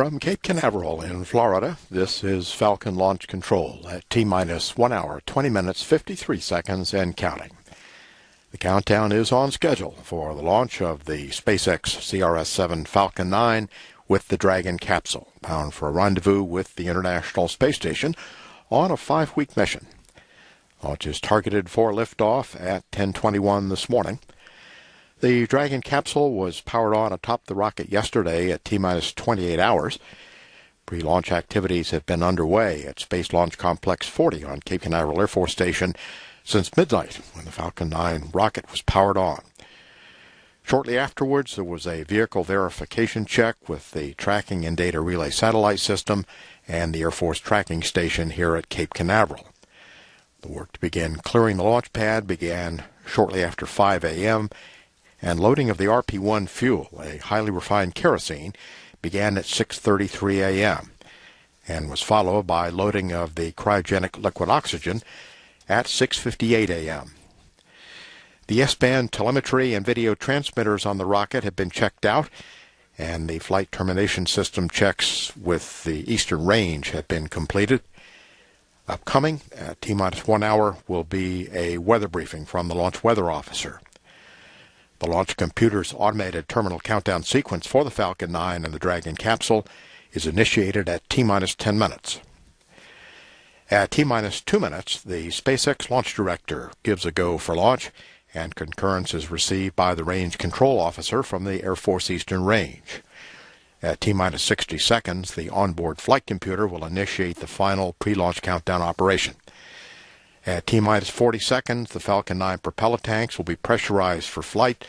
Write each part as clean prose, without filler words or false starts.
From Cape Canaveral in Florida, this is Falcon Launch Control at T-minus 1 hour, 20 minutes, 53 seconds and counting. The countdown is on schedule for the launch of the SpaceX CRS-7 Falcon 9 with the Dragon capsule, bound for a rendezvous with the International Space Station on a 5-week mission. Launch is targeted for liftoff at 10:21 this morning. The Dragon capsule was powered on atop the rocket yesterday at T-minus 28 hours. Pre-launch activities have been underway at Space Launch Complex 40 on Cape Canaveral Air Force Station since midnight when the Falcon 9 rocket was powered on. Shortly afterwards, there was a vehicle verification check with the Tracking and Data Relay Satellite System and the Air Force Tracking Station here at Cape Canaveral. The work to begin clearing the launch pad began shortly after 5 a.m., and loading of the RP-1 fuel, a highly refined kerosene, began at 6:33 a.m. and was followed by loading of the cryogenic liquid oxygen at 6:58 a.m. The S-band telemetry and video transmitters on the rocket have been checked out, and the flight termination system checks with the Eastern Range have been completed. Upcoming at T-minus 1 hour will be a weather briefing from the launch weather officer. The launch computer's automated terminal countdown sequence for the Falcon 9 and the Dragon capsule is initiated at T-minus 10 minutes. At T-minus 2 minutes, the SpaceX launch director gives a go for launch, and concurrence is received by the range control officer from the Air Force Eastern Range. At T-minus 60 seconds, the onboard flight computer will initiate the final pre-launch countdown operation. At T-minus 40 seconds, the Falcon 9 propeller tanks will be pressurized for flight,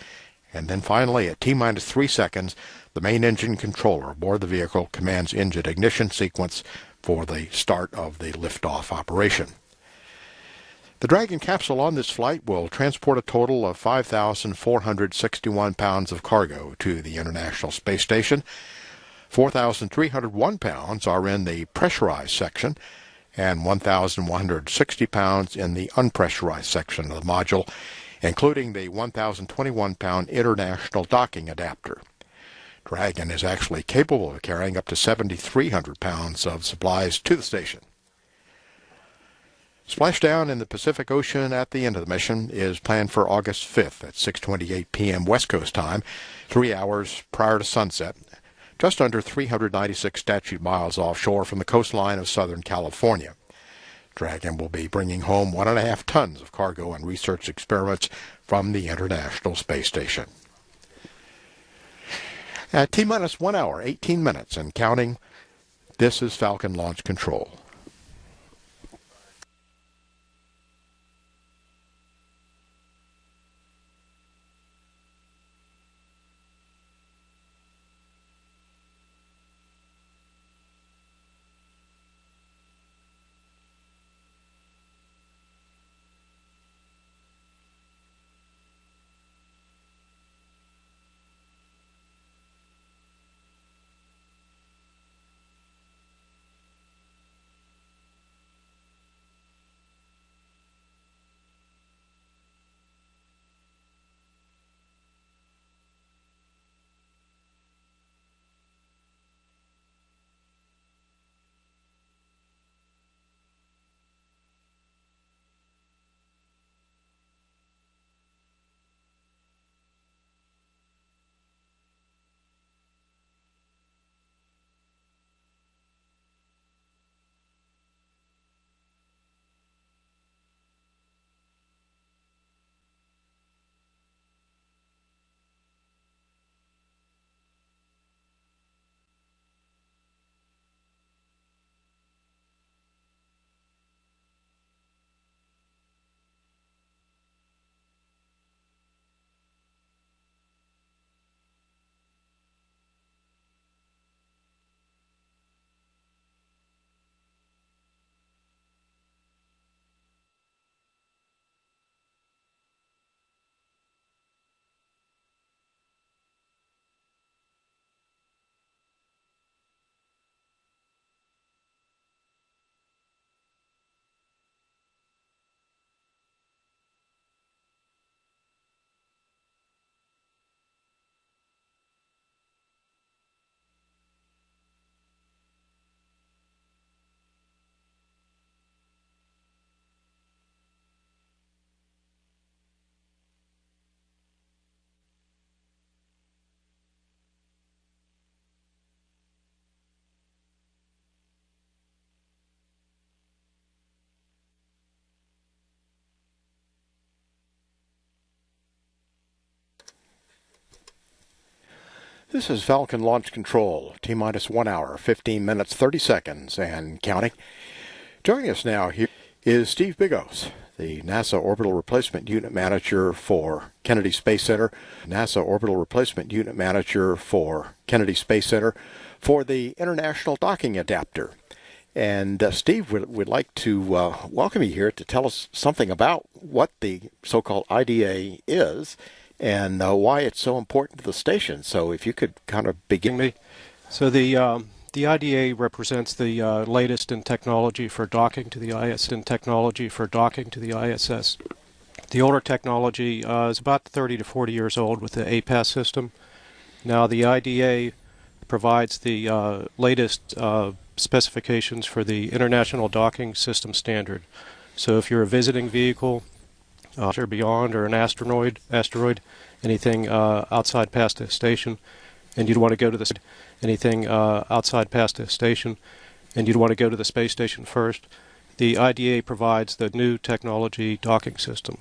and then finally at T-minus 3 seconds, the main engine controller aboard the vehicle commands engine ignition sequence for the start of the liftoff operation. The Dragon capsule on this flight will transport a total of 5,461 pounds of cargo to the International Space Station. 4,301 pounds are in the pressurized section, and 1,160 pounds in the unpressurized section of the module, including the 1,021-pound international docking adapter. Dragon is actually capable of carrying up to 7,300 pounds of supplies to the station. Splashdown in the Pacific Ocean at the end of the mission is planned for August 5th at 6:28 p.m. West Coast time, 3 hours prior to sunset, just under 396 statute miles offshore from the coastline of Southern California. Dragon will be bringing home 1.5 tons of cargo and research experiments from the International Space Station. At T-minus 1 hour, 18 minutes and counting, this is Falcon Launch Control. This is Falcon Launch Control, T-minus 1 hour, 15 minutes, 30 seconds, and counting. Joining us now here is Steve Bigos, the NASA Orbital Replacement Unit Manager for Kennedy Space Center. NASA Orbital Replacement Unit Manager for Kennedy Space Center for the International Docking Adapter. And Steve, we'd like to welcome you here to tell us something about what the so-called IDA is and why it's so important to the station. So if you could kind of begin. So the IDA represents the latest in technology for docking to the ISS. The older technology is about 30 to 40 years old with the APAS system. Now the IDA provides the latest specifications for the International Docking System Standard. So if you're a visiting vehicle, or beyond, or an asteroid, anything outside past the station, and you'd want to go to the space station first, the IDA provides the new technology docking system.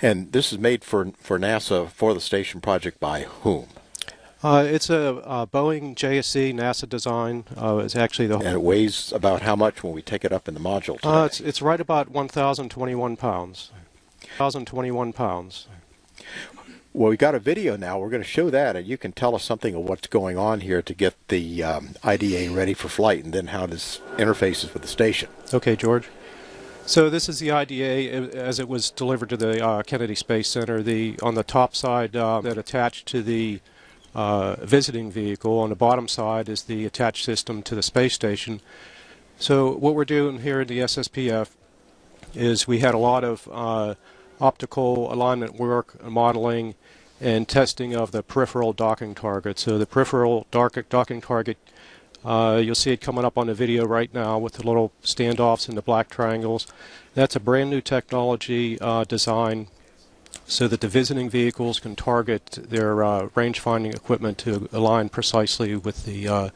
And this is made for NASA for the station project by whom? It's a Boeing JSC NASA design. It's actually the. And it weighs about how much when we take it up in the module today? It's right about 1,021 pounds. 1,021 pounds. Well, we've got a video now. We're going to show that, and you can tell us something of what's going on here to get the IDA ready for flight, and then how this interfaces with the station. Okay, George. So this is the IDA as it was delivered to the Kennedy Space Center. On the top side that attached to the visiting vehicle. On the bottom side is the attached system to the space station. So what we're doing here in the SSPF is we had a lot of optical alignment work, modeling, and testing of the peripheral docking target. So the peripheral docking target, you'll see it coming up on the video right now with the little standoffs and the black triangles. That's a brand new technology design so that the visiting vehicles can target their range-finding equipment to align precisely with the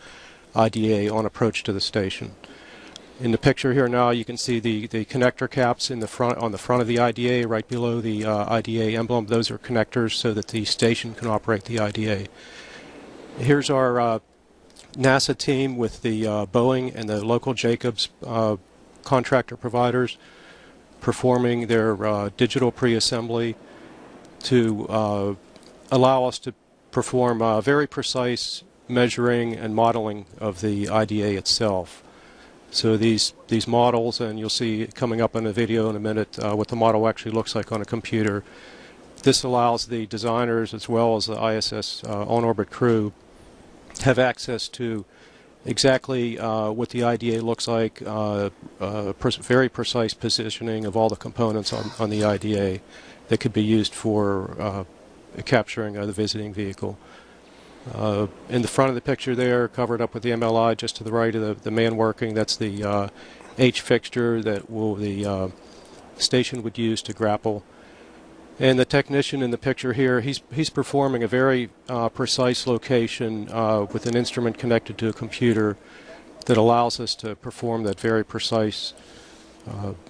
IDA on approach to the station. In the picture here now, you can see the connector caps on the front of the IDA, right below the IDA emblem. Those are connectors so that the station can operate the IDA. Here's our NASA team with the Boeing and the local Jacobs contractor providers performing their digital pre-assembly to allow us to perform very precise measuring and modeling of the IDA itself. So these models, and you'll see coming up in the video in a minute what the model actually looks like on a computer. This allows the designers as well as the ISS on-orbit crew have access to exactly what the IDA looks like, very precise positioning of all the components on the IDA that could be used for capturing the visiting vehicle. In the front of the picture there, covered up with the MLI, just to the right of the man working, that's the H fixture that the station would use to grapple. And the technician in the picture here, he's performing a very precise location with an instrument connected to a computer that allows us to perform that very precise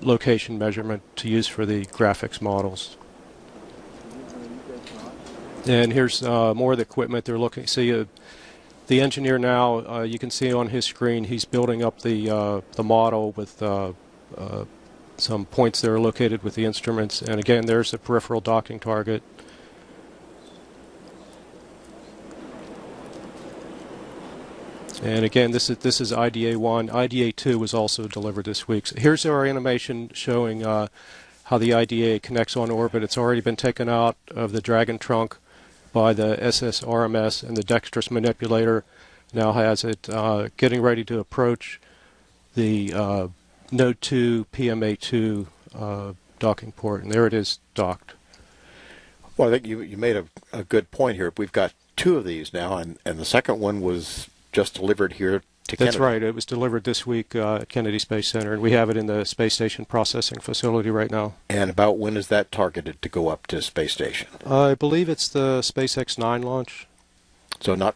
location measurement to use for the graphics models. And here's more of the equipment they're looking. See, the engineer now, you can see on his screen, he's building up the model with some points that are located with the instruments. And again, there's the peripheral docking target. And again, this is IDA 1. IDA 2 was also delivered this week. So here's our animation showing how the IDA connects on orbit. It's already been taken out of the Dragon trunk by the SSRMS, and the dexterous manipulator now has it getting ready to approach the Node 2 PMA2 docking port, and there it is docked. Well, I think you made a good point here. We've got two of these now, and the second one was just delivered here to Kennedy. That's right. It was delivered this week at Kennedy Space Center, and we have it in the space station processing facility right now. And about when is that targeted to go up to space station? I believe it's the SpaceX 9 launch. So not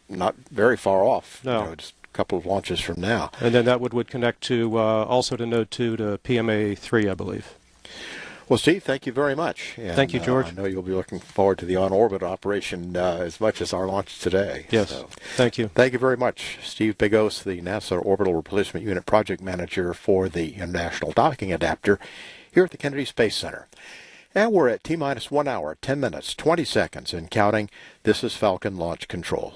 very far off. No. Just a couple of launches from now. And then that would connect to also to Node 2 to PMA 3, I believe. Well, Steve, thank you very much. And, Thank you, George. I know you'll be looking forward to the on-orbit operation as much as our launch today. Yes, So, thank you. thank you very much, Steve Bigos, the NASA Orbital Replacement Unit Project Manager for the International Docking Adapter here at the Kennedy Space Center. And we're at T-minus 1 hour, 10 minutes, 20 seconds and counting. This is Falcon Launch Control.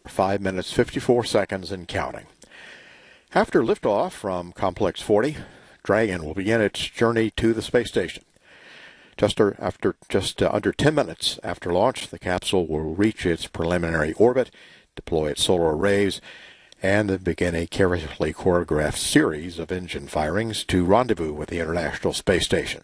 Five minutes, 54 seconds and counting. After liftoff from Complex 40, Dragon will begin its journey to the space station. Just under 10 minutes after launch, the capsule will reach its preliminary orbit, deploy its solar arrays, and then begin a carefully choreographed series of engine firings to rendezvous with the International Space Station.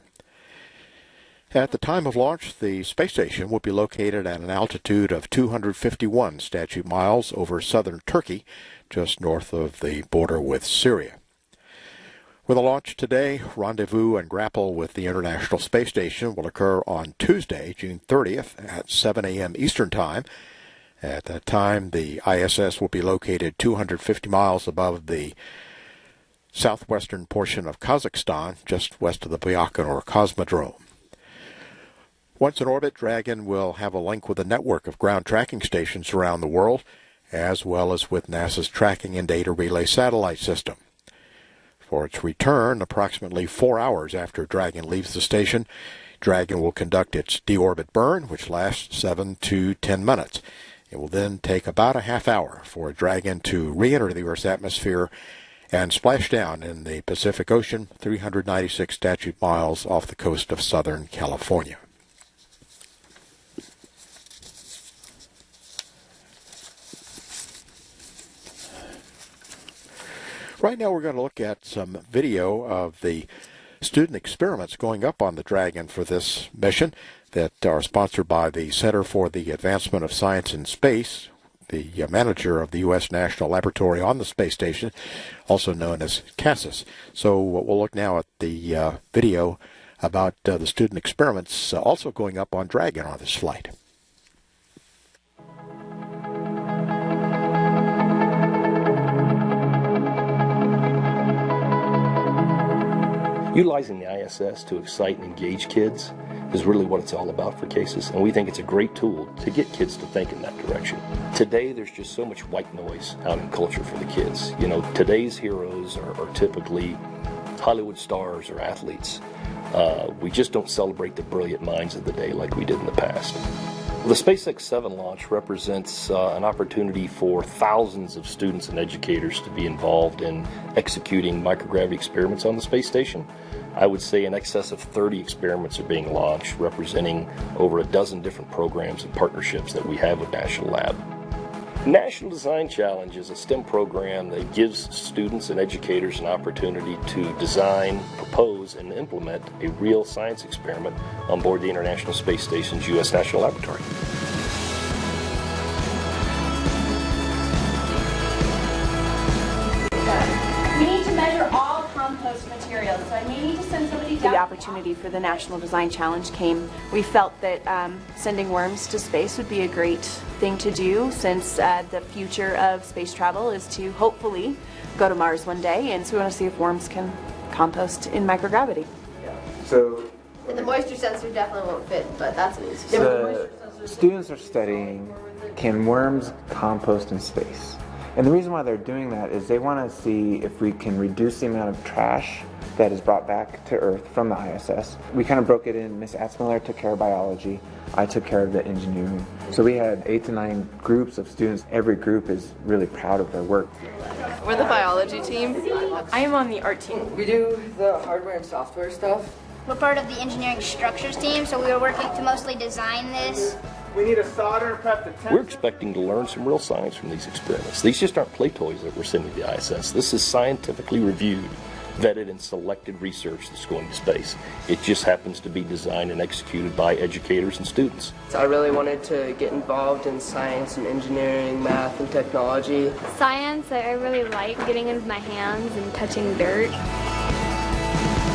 At the time of launch, the space station will be located at an altitude of 251 statute miles over southern Turkey, just north of the border with Syria. With a launch today, rendezvous and grapple with the International Space Station will occur on Tuesday, June 30th at 7 a.m. Eastern Time. At that time, the ISS will be located 250 miles above the southwestern portion of Kazakhstan, just west of the Baikonur Cosmodrome. Once in orbit, Dragon will have a link with a network of ground tracking stations around the world, as well as with NASA's Tracking and Data Relay satellite system. For its return, approximately 4 hours after Dragon leaves the station, Dragon will conduct its deorbit burn, which lasts 7 to 10 minutes. It will then take about a half hour for Dragon to re-enter the Earth's atmosphere and splash down in the Pacific Ocean, 396 statute miles off the coast of Southern California. Right now we're going to look at some video of the student experiments going up on the Dragon for this mission that are sponsored by the Center for the Advancement of Science in Space, the manager of the U.S. National Laboratory on the space station, also known as CASIS. So we'll look now at the video about the student experiments also going up on Dragon on this flight. Utilizing the ISS to excite and engage kids is really what it's all about for CASIS, and we think it's a great tool to get kids to think in that direction. Today, there's just so much white noise out in culture for the kids. You know, today's heroes are typically Hollywood stars or athletes. We just don't celebrate the brilliant minds of the day like we did in the past. The SpaceX 7 launch represents an opportunity for thousands of students and educators to be involved in executing microgravity experiments on the space station. I would say in excess of 30 experiments are being launched, representing over a dozen different programs and partnerships that we have with National Lab. National Design Challenge is a STEM program that gives students and educators an opportunity to design, propose, and implement a real science experiment on board the International Space Station's U.S. National Laboratory. We need to measure all compost materials, so I may need to send somebody down. The opportunity for the National Design Challenge came. We felt that sending worms to space would be a great thing to do, since the future of space travel is to hopefully go to Mars one day, and so we want to see if worms can compost in microgravity. So And the moisture sensor definitely won't fit, but that's an easy the students are studying, can worms compost in space? And the reason why they're doing that is they want to see if we can reduce the amount of trash that is brought back to Earth from the ISS. We kind of broke it in. Miss Atzmiller took care of biology. I took care of the engineering. So we had 8 to 9 groups of students. Every group is really proud of their work. We're the biology team. I am on the art team. We do the hardware and software stuff. We're part of the engineering structures team, so we were working to mostly design this. We need a solder and prep the tensor. We're expecting to learn some real science from these experiments. These just aren't play toys that we're sending to the ISS. This is scientifically reviewed, vetted, and selected research that's going to space. It just happens to be designed and executed by educators and students. So I really wanted to get involved in science and engineering, math, and technology. Science, I really like getting into my hands and touching dirt.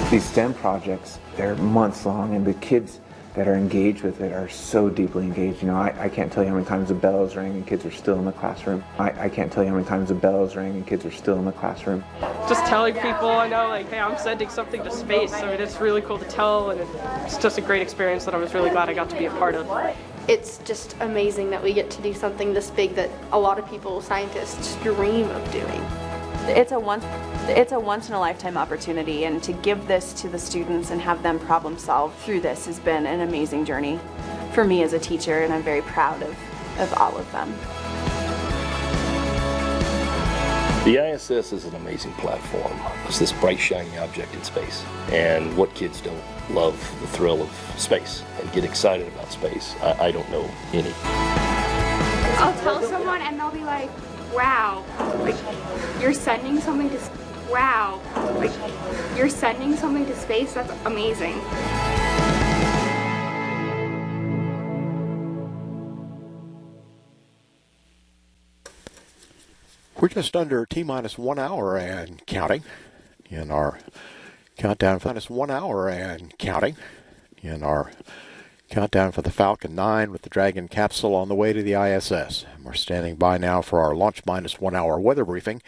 These STEM projects, they're months long, and the kids that are engaged with it are so deeply engaged. You know, I can't tell you how many times the bells rang and kids are still in the classroom. I can't tell you how many times the bells rang and kids are still in the classroom. Just telling people, I know, like, hey, I'm sending something to space. I mean, it's really cool to tell, and it's just a great experience that I was really glad I got to be a part of. It's just amazing that we get to do something this big that a lot of people, scientists, dream of doing. It's a once in a lifetime opportunity, and to give this to the students and have them problem solve through this has been an amazing journey for me as a teacher, and I'm very proud of all of them. The ISS is an amazing platform. It's this bright, shiny object in space. And what kids don't love the thrill of space and get excited about space? I don't know any. I'll tell someone and they'll be like, like, wow, like you're sending something to, wow, like you're sending something to space. That's amazing. We're just under T-minus 1 hour and counting in our countdown for minus 1 hour and counting in our countdown for the Falcon 9 with the Dragon capsule on the way to the ISS. And we're standing by now for our launch minus 1 hour weather briefing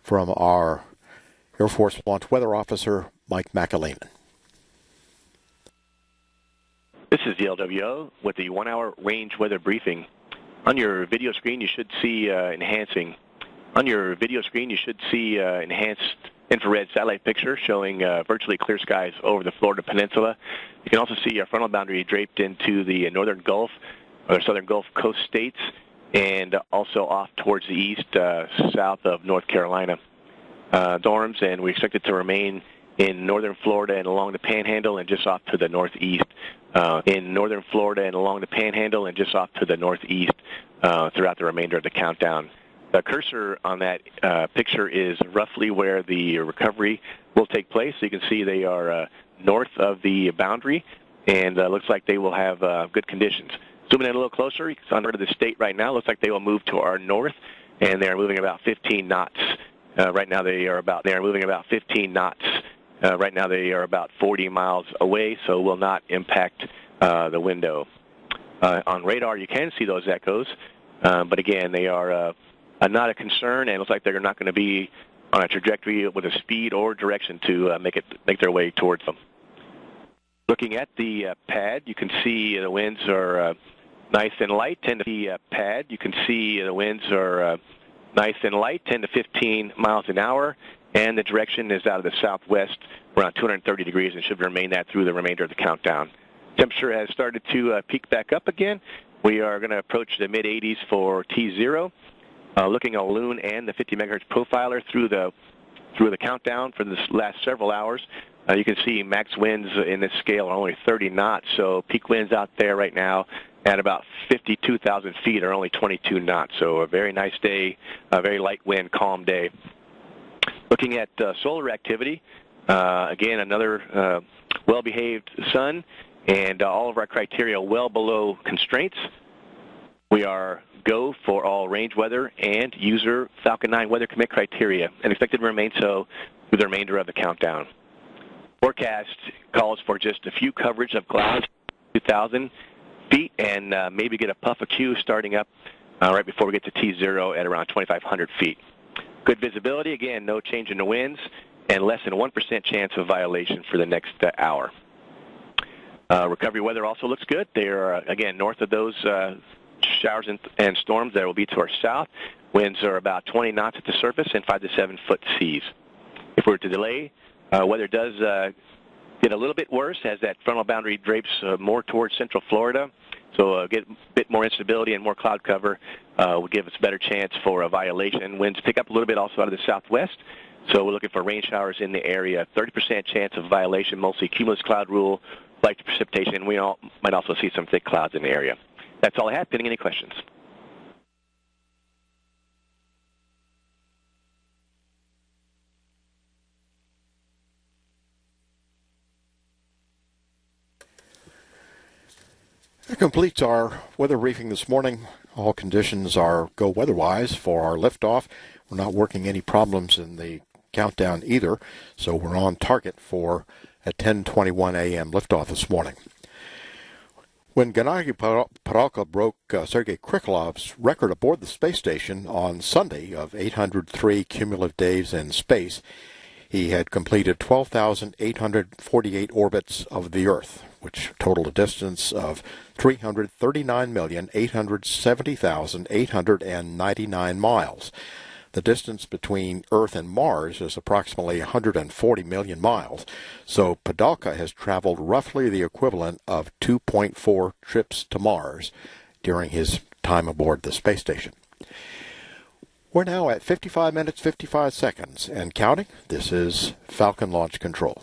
from our Air Force Launch Weather Officer, Mike McAleenan. This is the LWO with the 1 hour range weather briefing. On your video screen, you should see enhanced infrared satellite picture showing virtually clear skies over the Florida Peninsula. You can also see our frontal boundary draped into the northern Gulf, or southern Gulf Coast states, and also off towards the east, south of North Carolina. Storms, and we expect it to remain in northern Florida and along the Panhandle and just off to the northeast. Throughout the remainder of the countdown. The cursor on that picture is roughly where the recovery will take place. So you can see they are north of the boundary, and looks like they will have good conditions. Zooming in a little closer, it's on the state right now. Looks like they will move to our north, and they are moving about 15 knots. Right now they are about 40 miles away, so will not impact the window. On radar, you can see those echoes, but again, they are not a concern, and it looks like they're not going to be on a trajectory with a speed or direction to make their way towards them. Looking at the pad, you can see the winds are nice and light, 10 to 15 miles an hour, and the direction is out of the southwest around 230 degrees and should remain that through the remainder of the countdown. Temperature has started to peak back up again. We are going to approach the mid-80s for T0. Looking at Loon and the 50 megahertz profiler through the countdown for this last several hours, you can see max winds in this scale are only 30 knots, so peak winds out there right now at about 52,000 feet are only 22 knots, so a very nice day, a very light wind, calm day. Looking at solar activity, again, another well-behaved sun, and all of our criteria well below constraints. We are go for all range weather and user Falcon 9 weather commit criteria, and expected to remain so through the remainder of the countdown. Forecast calls for just a few coverage of clouds, 2,000 feet, and maybe get a puff of Q starting up right before we get to T0 at around 2,500 feet. Good visibility, again, no change in the winds, and less than 1% chance of violation for the next hour. Recovery weather also looks good. They are, again, north of those showers and storms that will be to our south. Winds are about 20 knots at the surface and 5 to 7 foot seas. If we're to delay, weather does get a little bit worse as that frontal boundary drapes more towards central Florida. So get a bit more instability and more cloud cover will give us a better chance for a violation. Winds pick up a little bit also out of the southwest. So we're looking for rain showers in the area. 30% chance of violation, mostly cumulus cloud rule, light precipitation. We might also see some thick clouds in the area. That's all I have. Pending any questions. That completes our weather briefing this morning. All conditions are go weather-wise for our liftoff. We're not working any problems in the countdown either, so we're on target for a 10:21 a.m. liftoff this morning. When Gennady Padalka broke Sergei Krikilov's record aboard the space station on Sunday of 803 cumulative days in space, he had completed 12,848 orbits of the Earth, which totaled a distance of 339,870,899 miles. The distance between Earth and Mars is approximately 140 million miles, so Padalka has traveled roughly the equivalent of 2.4 trips to Mars during his time aboard the space station. We're now at 55 minutes, 55 seconds, and counting. This is Falcon Launch Control.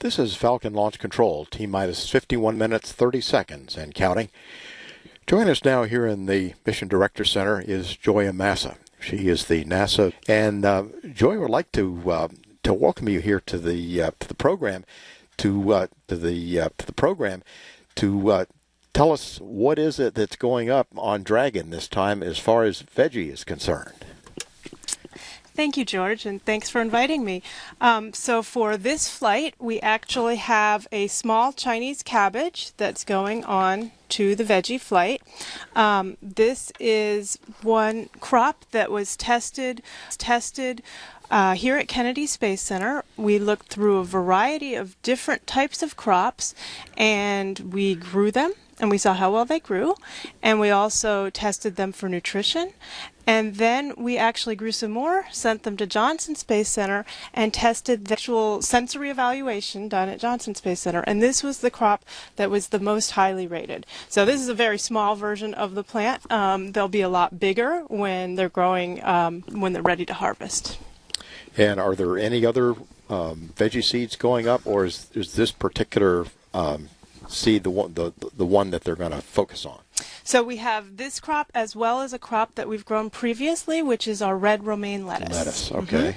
This is Falcon Launch Control, T-minus 51 minutes, 30 seconds, and counting. Join us now here in the Mission Director Center is Joy Amasa. She is the NASA, and Joy would like to welcome you here to the program, to the program, to tell us what is it that's going up on Dragon this time as far as veggie is concerned. Thank you, George, and thanks for inviting me. So for this flight, we actually have a small Chinese cabbage that's going on to the veggie flight. This is one crop that was tested here at Kennedy Space Center. We looked through a variety of different types of crops, and we grew them, and we saw how well they grew, and we also tested them for nutrition. And then we actually grew some more, sent them to Johnson Space Center, and tested the actual sensory evaluation done at Johnson Space Center. And this was the crop that was the most highly rated. So this is a very small version of the plant. They'll be a lot bigger when they're growing, when they're ready to harvest. And are there any other veggie seeds going up, or is this particular seed the one that they're going to focus on? So we have this crop as well as a crop that we've grown previously, which is our red romaine lettuce. Lettuce, okay.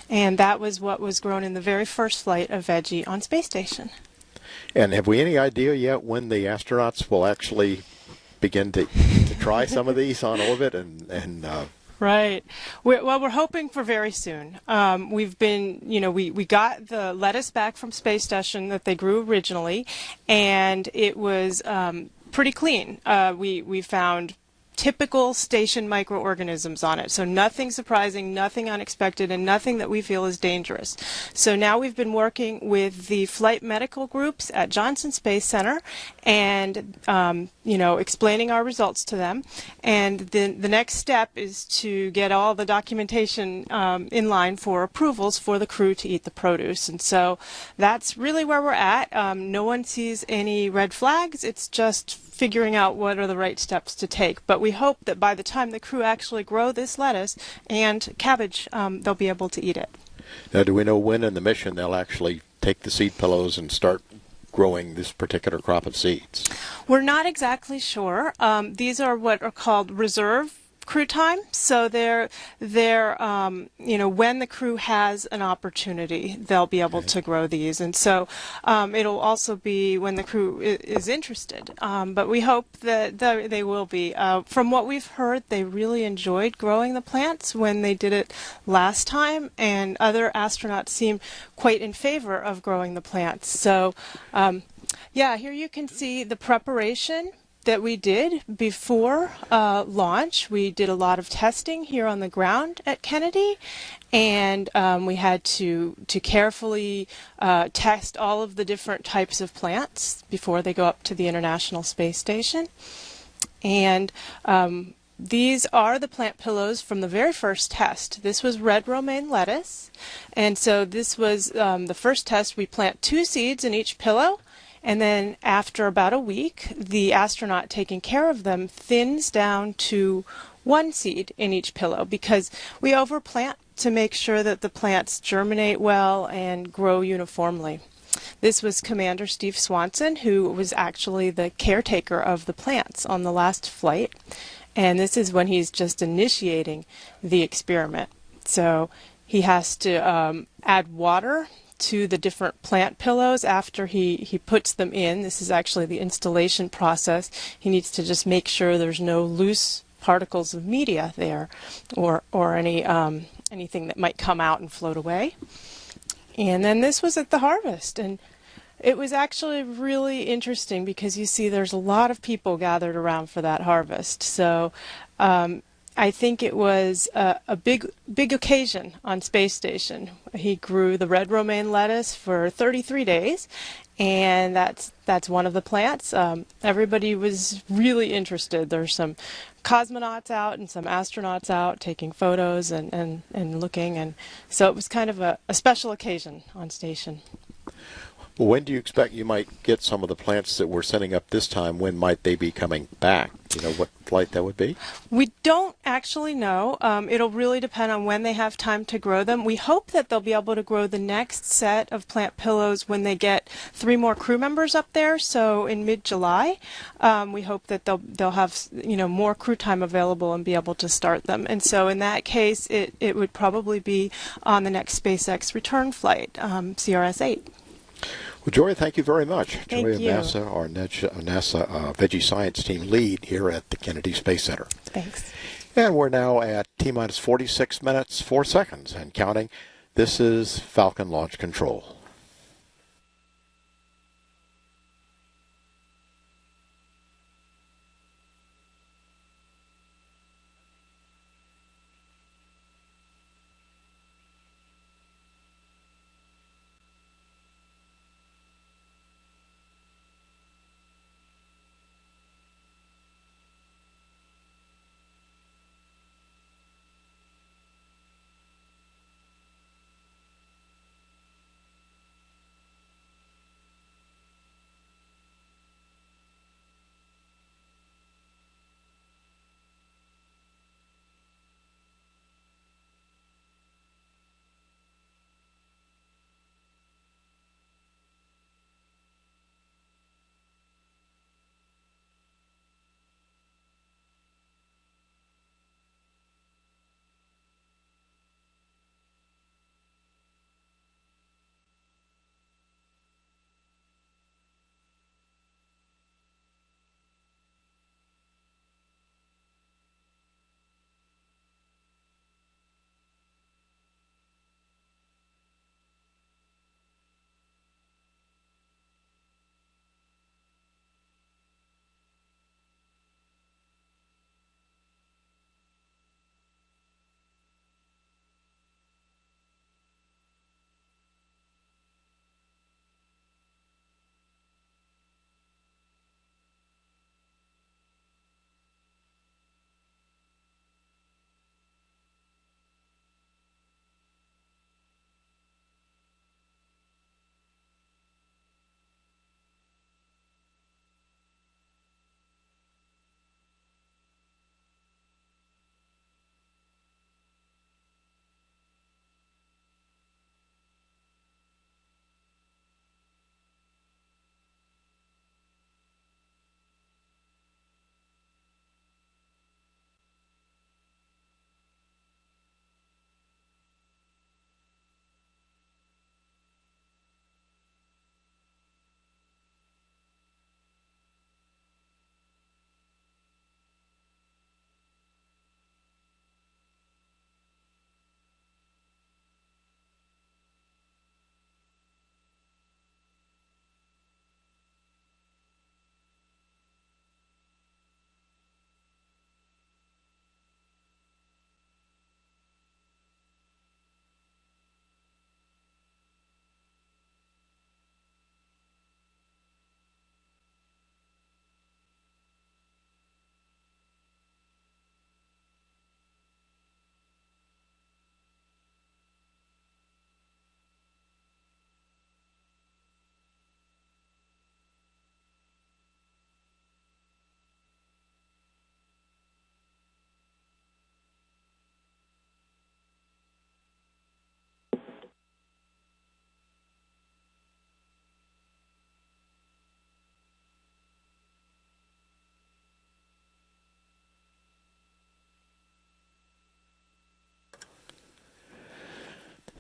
And that was what was grown in the very first flight of veggie on space station. And have we any idea yet when the astronauts will actually begin to try some of these on orbit and Right. We're hoping for very soon. We've been, we got the lettuce back from space station that they grew originally, and it was pretty clean. We found typical station microorganisms on it. So nothing surprising, nothing unexpected, and nothing that we feel is dangerous. So now we've been working with the flight medical groups at Johnson Space Center and, explaining our results to them. And then the next step is to get all the documentation in line for approvals for the crew to eat the produce. And so that's really where we're at. No one sees any red flags. It's just figuring out what are the right steps to take. But we hope that by the time the crew actually grow this lettuce and cabbage, they'll be able to eat it. Now, do we know when in the mission they'll actually take the seed pillows and start growing this particular crop of seeds? We're not exactly sure. These are what are called reserve crew time. So they're when the crew has an opportunity, they'll be able to grow these. And so it'll also be when the crew is interested. But we hope that they will be. From what we've heard, they really enjoyed growing the plants when they did it last time, and other astronauts seem quite in favor of growing the plants. So here you can see the preparation that we did before launch. We did a lot of testing here on the ground at Kennedy, and we had to carefully test all of the different types of plants before they go up to the International Space Station. And these are the plant pillows from the very first test. This was red romaine lettuce, and so this was the first test. We plant 2 seeds in each pillow. And then after about a week, the astronaut taking care of them thins down to 1 seed in each pillow, because we overplant to make sure that the plants germinate well and grow uniformly. This was Commander Steve Swanson, who was actually the caretaker of the plants on the last flight. And this is when he's just initiating the experiment. So he has to add water to the different plant pillows after he puts them in. This is actually the installation process. He needs to just make sure there's no loose particles of media there, or anything that might come out and float away. And then this was at the harvest, and it was actually really interesting because you see there's a lot of people gathered around for that harvest. So I think it was a big occasion on space station. He grew the red romaine lettuce for 33 days, and that's one of the plants. Everybody was really interested. There's some cosmonauts out and some astronauts out taking photos and looking, and so it was kind of a special occasion on station. Well, when do you expect you might get some of the plants that we're sending up this time? When might they be coming back Do you know what flight that would be? We don't actually know. It'll really depend on when they have time to grow them. We hope that they'll be able to grow the next set of plant pillows when they get 3 more crew members up there. So in mid-July, we hope that they'll have more crew time available and be able to start them. And so in that case, it would probably be on the next SpaceX return flight, CRS-8. Well, Joy, thank you very much. Thank Joy you. NASA, our NASA Veggie Science Team lead here at the Kennedy Space Center. Thanks. And we're now at T-minus 46 minutes, 4 seconds, and counting. This is Falcon Launch Control.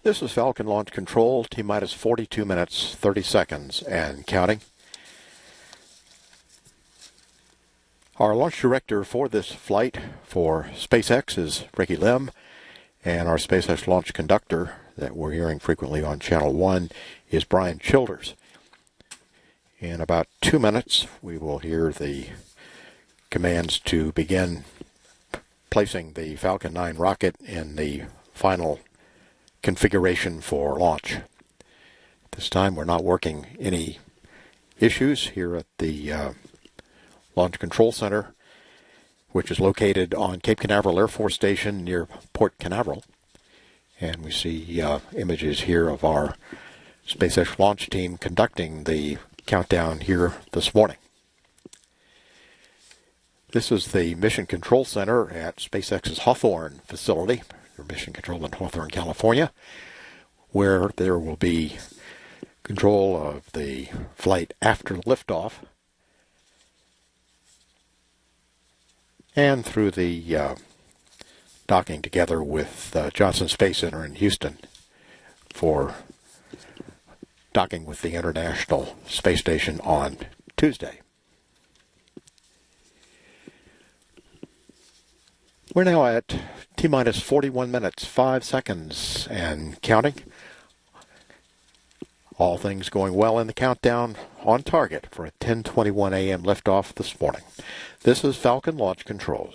This is Falcon Launch Control, T-minus 42 minutes, 30 seconds, and counting. Our launch director for this flight for SpaceX is Ricky Lim, and our SpaceX launch conductor that we're hearing frequently on Channel 1 is Brian Childers. In about 2 minutes, we will hear the commands to begin placing the Falcon 9 rocket in the final configuration for launch. At this time, we're not working any issues here at the Launch Control Center, which is located on Cape Canaveral Air Force Station near Port Canaveral. And we see images here of our SpaceX launch team conducting the countdown here this morning. This is the Mission Control Center at SpaceX's Hawthorne facility, their Mission Control in Hawthorne, California, where there will be control of the flight after liftoff and through the docking together with Johnson Space Center in Houston for docking with the International Space Station on Tuesday. We're now at T-minus 41 minutes, 5 seconds, and counting. All things going well in the countdown, on target for a 10:21 a.m. liftoff this morning. This is Falcon Launch Control.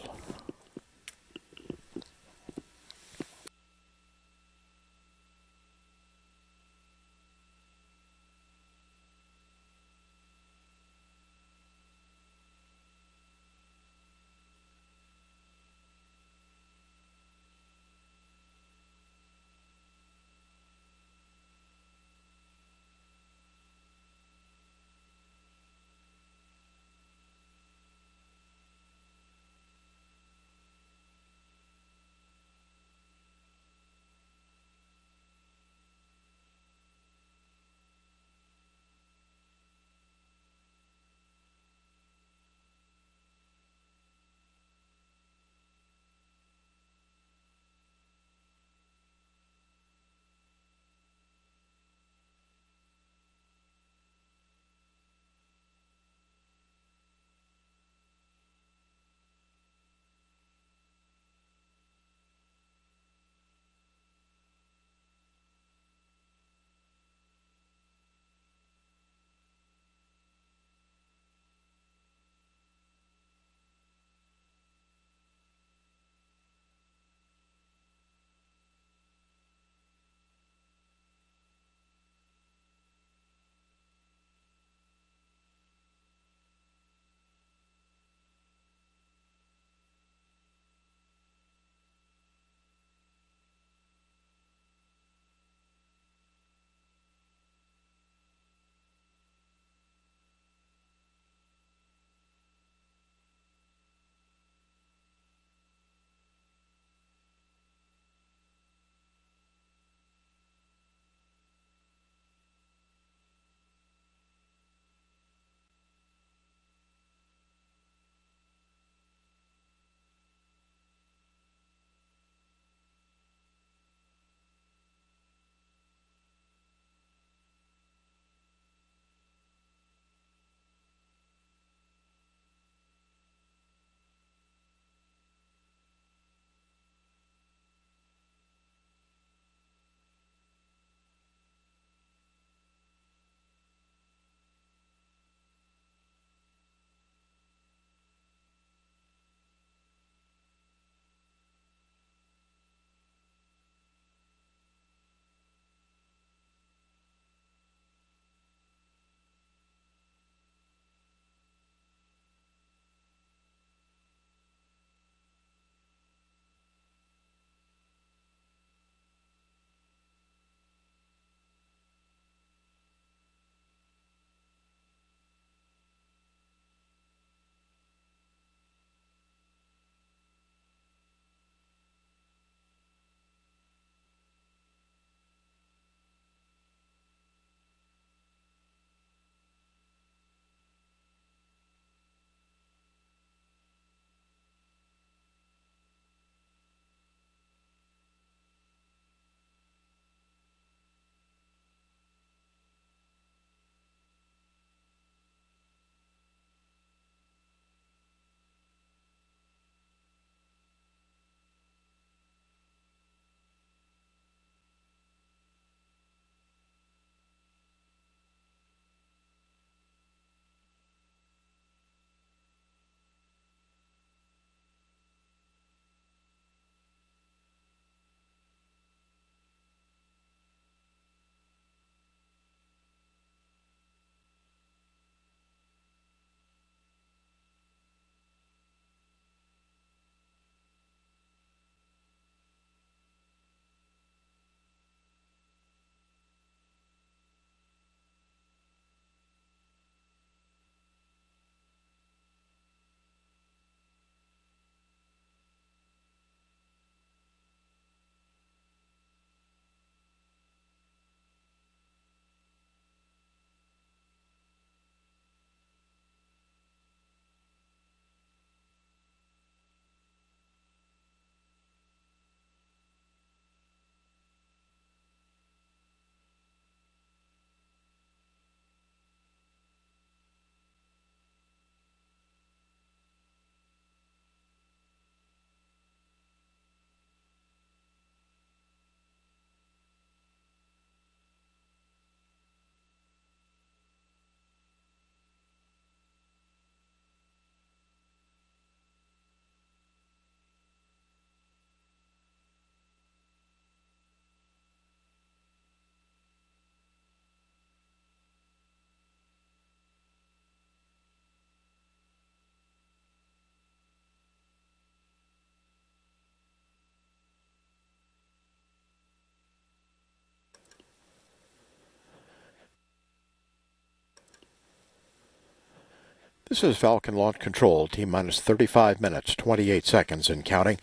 This is Falcon Launch Control, T-minus 35 minutes, 28 seconds and counting.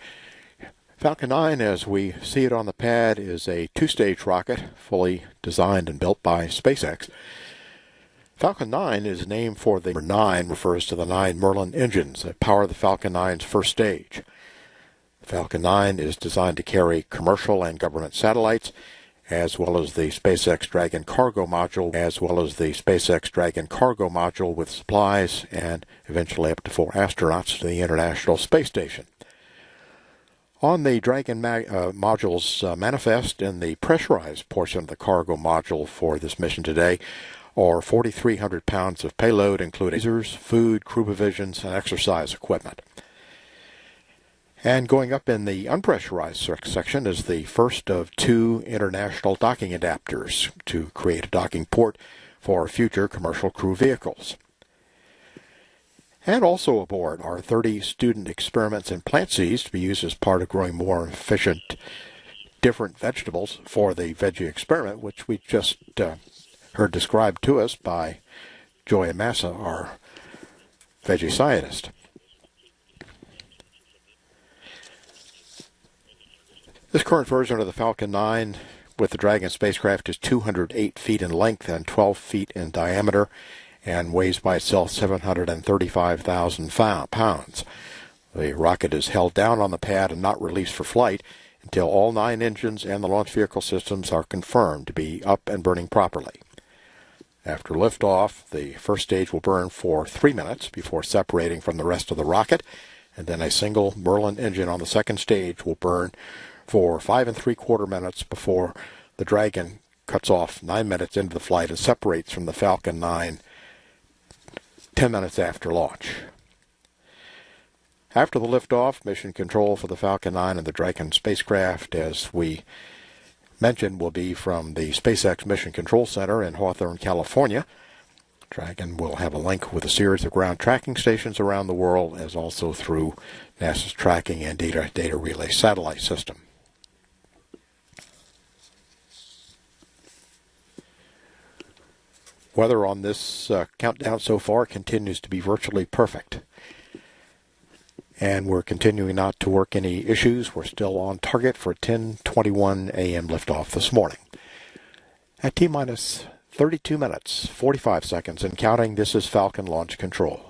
Falcon 9, as we see it on the pad, is a two-stage rocket fully designed and built by SpaceX. Falcon 9 is named for the number 9, refers to the 9 Merlin engines that power the Falcon 9's first stage. The Falcon 9 is designed to carry commercial and government satellites, as well as the SpaceX Dragon cargo module, with supplies and eventually up to 4 astronauts to the International Space Station. On the Dragon module's manifest, in the pressurized portion of the cargo module for this mission today, are 4,300 pounds of payload, including lasers, food, crew provisions, and exercise equipment. And going up in the unpressurized section is the first of 2 international docking adapters to create a docking port for future commercial crew vehicles. And also aboard are 30 student experiments in plant seeds to be used as part of growing more efficient, different vegetables for the veggie experiment, which we just heard described to us by Joy Massa, our veggie scientist. This current version of the Falcon 9 with the Dragon spacecraft is 208 feet in length and 12 feet in diameter and weighs by itself 735,000 pounds. The rocket is held down on the pad and not released for flight until all 9 engines and the launch vehicle systems are confirmed to be up and burning properly. After liftoff, the first stage will burn for 3 minutes before separating from the rest of the rocket, and then a single Merlin engine on the second stage will burn for 5 3/4 minutes before the Dragon cuts off 9 minutes into the flight and separates from the Falcon 9 10 minutes after launch. After the liftoff, mission control for the Falcon 9 and the Dragon spacecraft, as we mentioned, will be from the SpaceX Mission Control Center in Hawthorne, California. Dragon will have a link with a series of ground tracking stations around the world, as also through NASA's tracking and data relay satellite system. Weather on this countdown so far continues to be virtually perfect. And we're continuing not to work any issues. We're still on target for 10:21 a.m. liftoff this morning. At T-minus 32 minutes, 45 seconds and counting, this is Falcon Launch Control.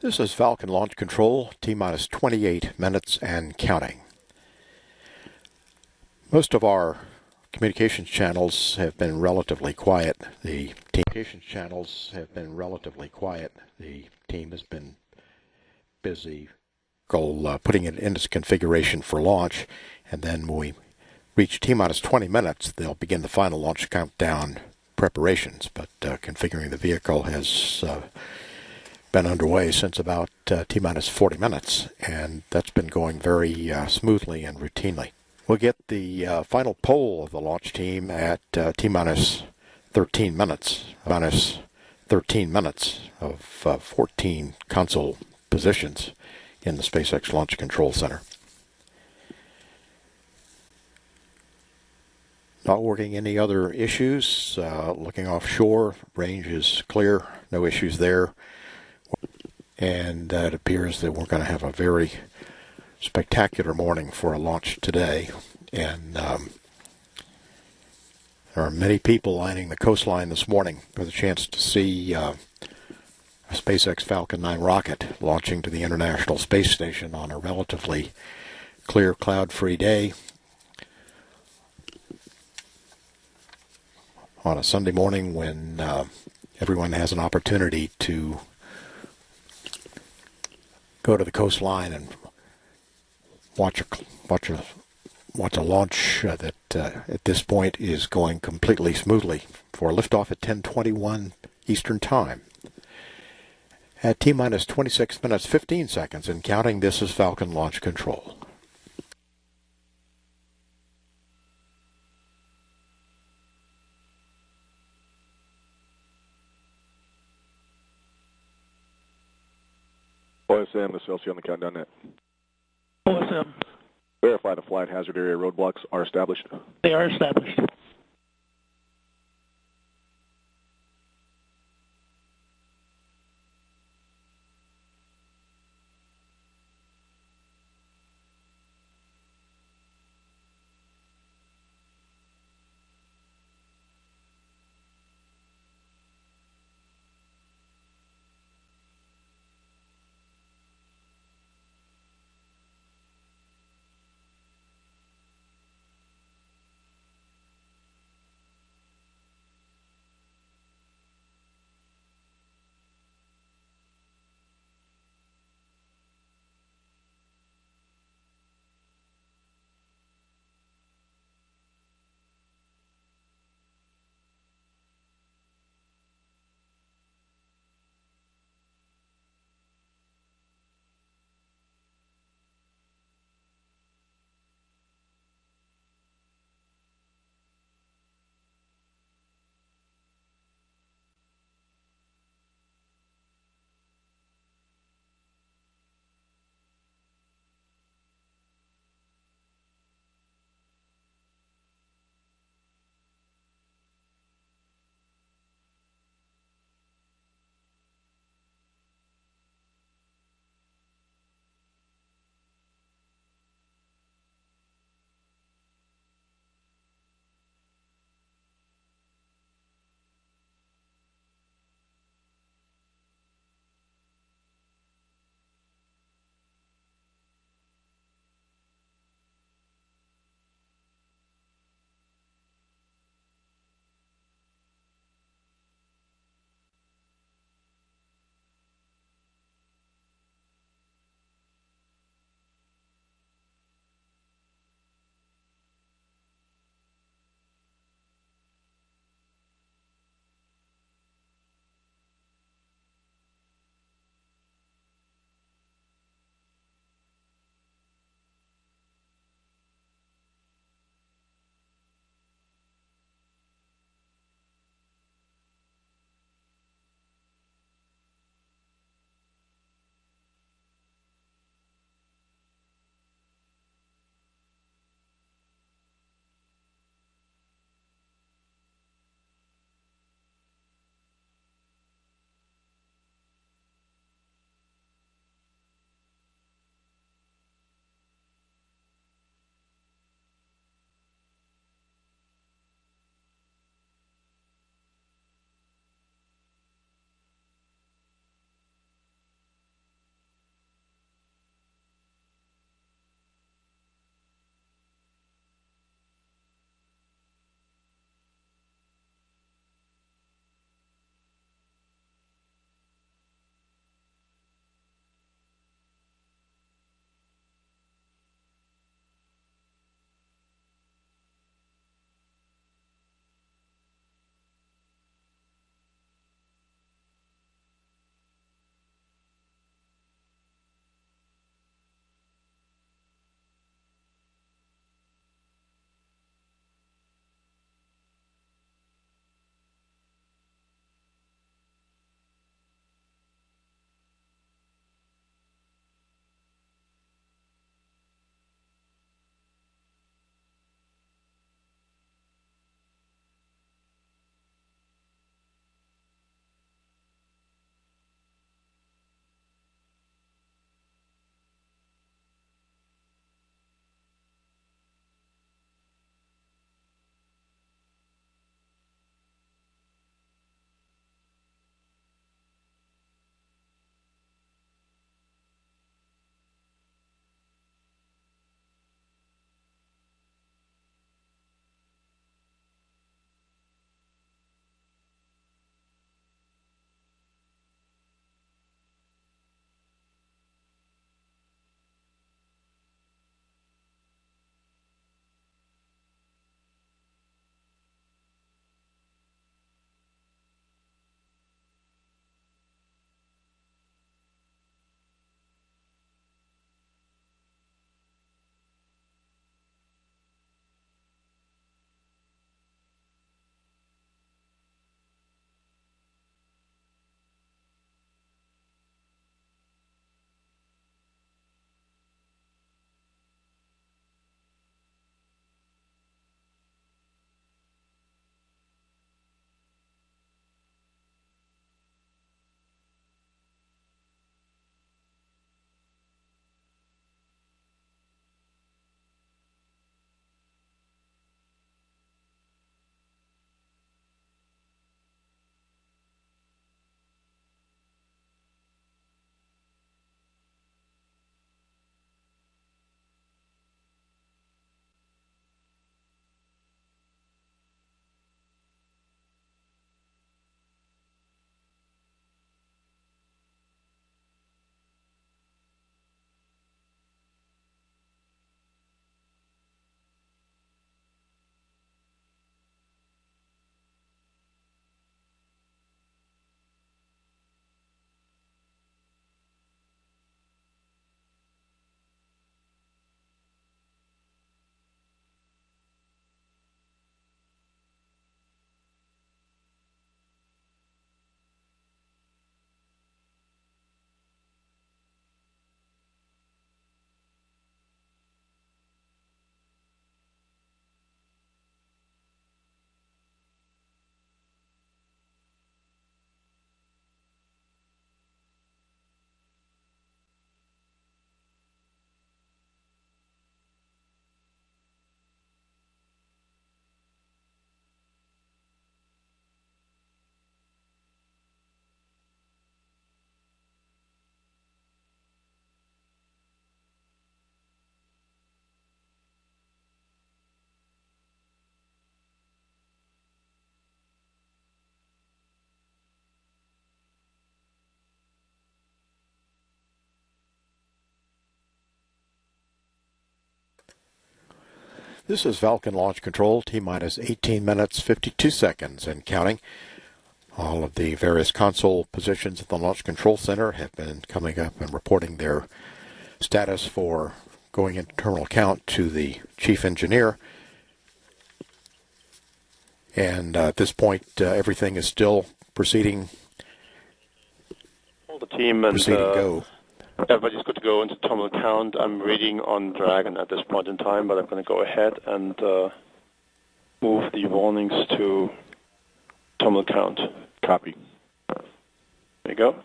This is Falcon Launch Control, T-minus 28 minutes and counting. Most of our communications channels have been relatively quiet. The team has been busy putting it into configuration for launch, and then when we reach T-minus 20 minutes, they'll begin the final launch countdown preparations, but configuring the vehicle has been underway since about T-minus 40 minutes, and that's been going very smoothly and routinely. We'll get the final poll of the launch team at T-minus 13 minutes, minus 13 minutes of 14 console positions in the SpaceX Launch Control Center. Not working any other issues. Looking offshore, range is clear, no issues there. And it appears that we're going to have a very spectacular morning for a launch today. And there are many people lining the coastline this morning for the chance to see a SpaceX Falcon 9 rocket launching to the International Space Station on a relatively clear, cloud-free day on a Sunday morning when everyone has an opportunity to go to the coastline and watch a launch that at this point is going completely smoothly for liftoff at 10:21 Eastern Time. At T-minus 26 minutes 15 seconds and counting, this is Falcon Launch Control. OSM, this is LC on the countdown net. OSM. Verify the flight hazard area roadblocks are established. They are established. This is Falcon Launch Control, T-minus 18 minutes, 52 seconds and counting. All of the various console positions at the Launch Control Center have been coming up and reporting their status for going into terminal count to the chief engineer. And at this point, everything is still proceeding. All the team and go. Everybody's good to go into terminal count. I'm reading on Dragon at this point in time, but I'm going to go ahead and move the warnings to terminal count. Copy. There you go.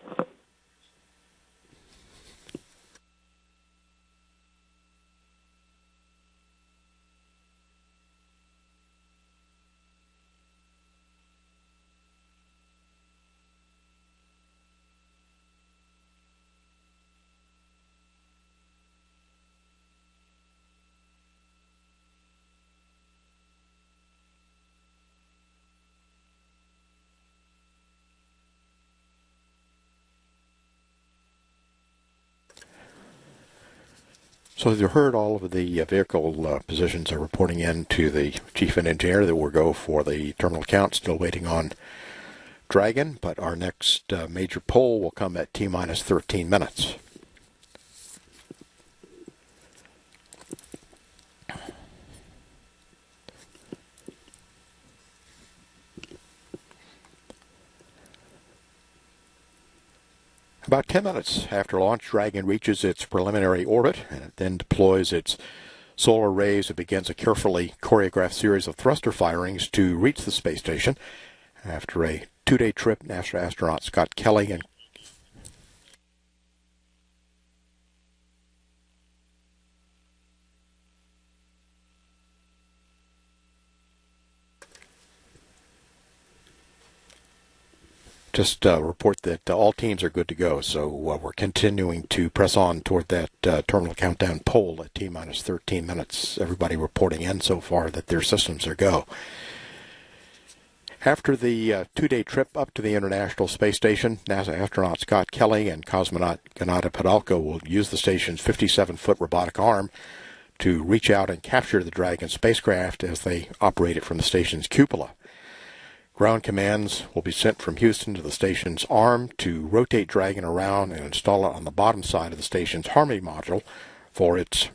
So as you heard, all of the vehicle positions are reporting in to the chief engineer that will go for the terminal count. Still waiting on Dragon, but our next major poll will come at T-minus 13 minutes. About 10 minutes after launch, Dragon reaches its preliminary orbit, and it then deploys its solar arrays and begins a carefully choreographed series of thruster firings to reach the space station. After a 2-day trip, NASA astronaut Scott Kelly and report that all teams are good to go, so we're continuing to press on toward that terminal countdown poll at T-minus 13 minutes. Everybody reporting in so far that their systems are go. After the 2-day trip up to the International Space Station, NASA astronaut Scott Kelly and cosmonaut Gennady Padalko will use the station's 57-foot robotic arm to reach out and capture the Dragon spacecraft as they operate it from the station's cupola. Ground commands will be sent from Houston to the station's arm to rotate Dragon around and install it on the bottom side of the station's Harmony module for its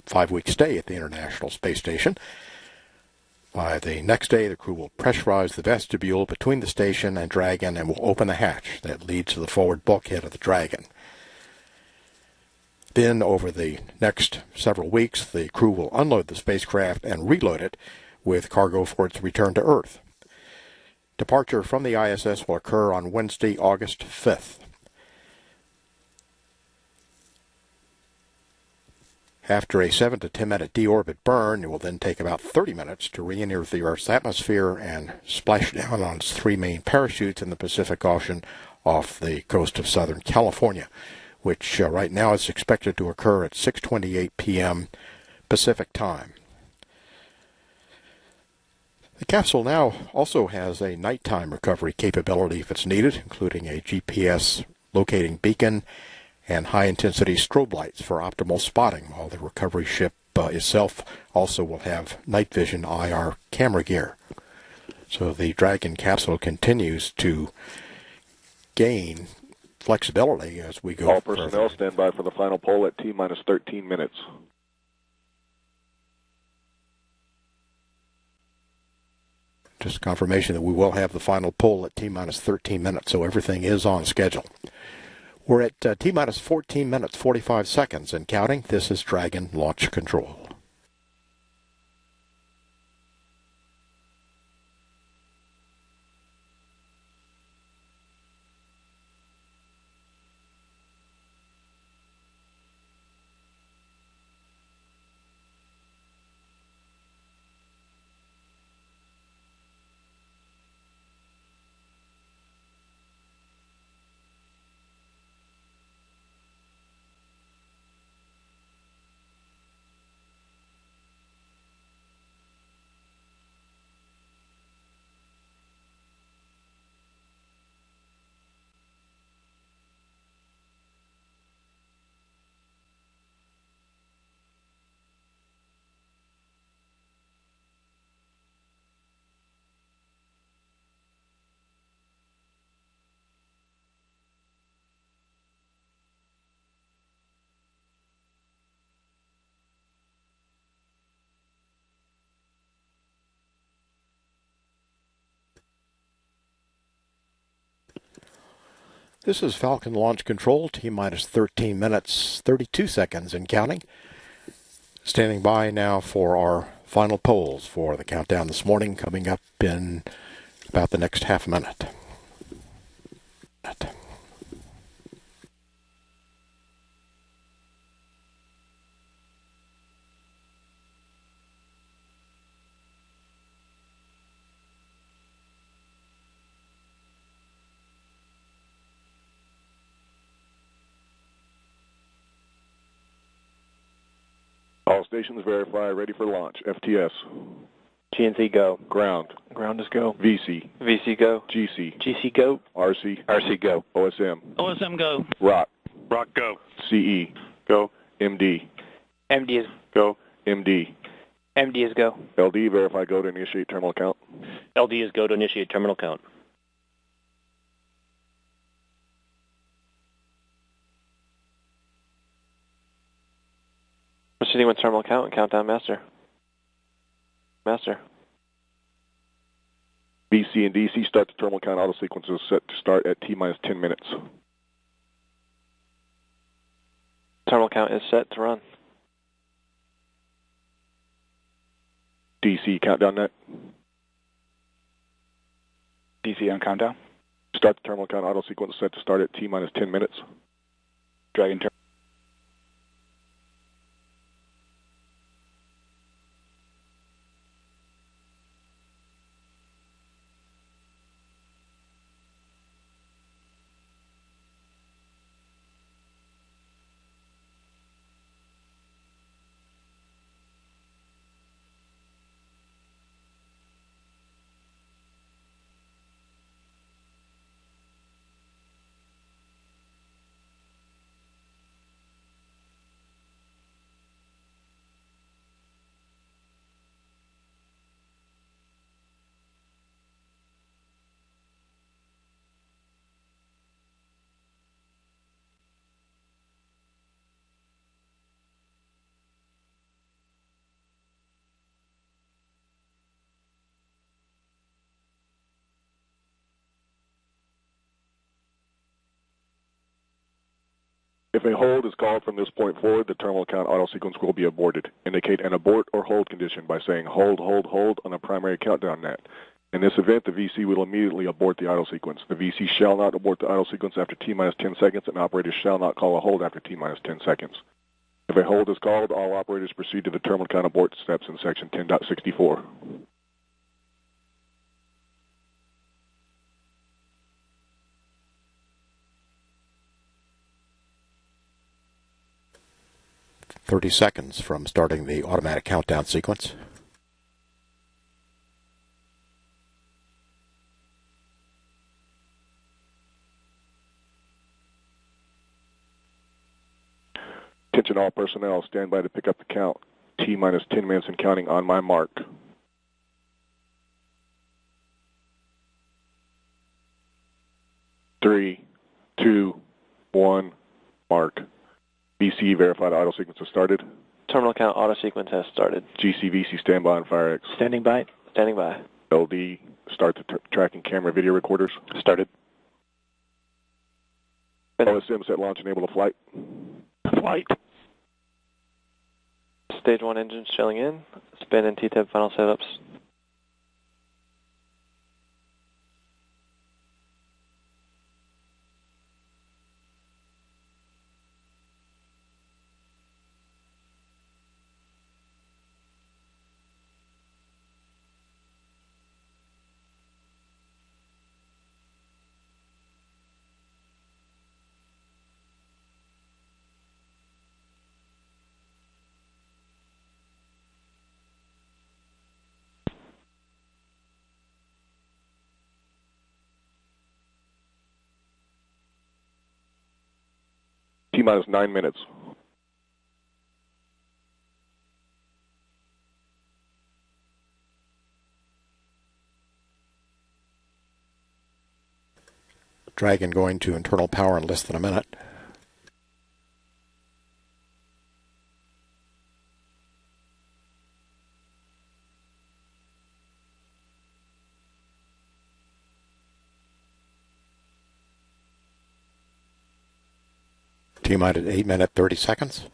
5-week stay at the International Space Station. By the next day, the crew will pressurize the vestibule between the station and Dragon and will open the hatch that leads to the forward bulkhead of the Dragon. Then, over the next several weeks, the crew will unload the spacecraft and reload it with cargo for its return to Earth. Departure from the ISS will occur on Wednesday, August 5th. After a 7 to 10 minute deorbit burn, it will then take about 30 minutes to re-enter the Earth's atmosphere and splash down on its 3 main parachutes in the Pacific Ocean off the coast of Southern California, which right now is expected to occur at 6:28 p.m. Pacific time. The capsule now also has a nighttime recovery capability if it's needed, including a GPS locating beacon and high-intensity strobe lights for optimal spotting, while the recovery ship itself also will have night vision IR camera gear. So the Dragon capsule continues to gain flexibility as we go All personnel stand by for the final poll at T-minus 13 minutes. Just confirmation that we will have the final poll at T-minus 13 minutes, so everything is on schedule. We're at T-minus 14 minutes, 45 seconds and counting. This is Dragon Launch Control. This is Falcon Launch Control, T-minus 13 minutes, 32 seconds and counting. Standing by now for our final polls for the countdown this morning, coming up in about the next half a minute. All stations verify, ready for launch. FTS. GNC go. Ground. Ground is go. VC. VC go. GC. GC go. RC. RC go. OSM. OSM go. ROC. ROC go. CE. Go. MD. MD is Go. MD. MD is go. LD, verify go to initiate terminal count. LD is go to initiate terminal count. Proceeding with terminal count and countdown master. Master. VC and DC, start the terminal count auto sequences set to start at T-minus 10 minutes. Terminal count is set to run. DC, countdown net. DC on countdown. Start the terminal count auto sequence set to start at T-minus 10 minutes. Dragon terminal. If a hold is called from this point forward, the terminal count auto sequence will be aborted. Indicate an abort or hold condition by saying hold, hold, hold on a primary countdown net. In this event, the VC will immediately abort the auto sequence. The VC shall not abort the auto sequence after T-minus 10 seconds, and operators shall not call a hold after T-minus 10 seconds. If a hold is called, all operators proceed to the terminal count abort steps in section 10.64. .30 seconds from starting the automatic countdown sequence. Attention all personnel, stand by to pick up the count. T-minus 10 minutes and counting on my mark. Three, two, one, mark. VC verified auto sequence has started. Terminal count auto sequence has started. GC, VC, stand by on FireX. Standing by. Standing by. LD, start the tracking camera video recorders. Started. OSM set launch enable to flight. Flight. Stage 1 engines shelling in. Spin and T-tip final setups. T-minus 9 minutes. Dragon going to internal power in less than a minute. T-minus 8 minutes 30 seconds.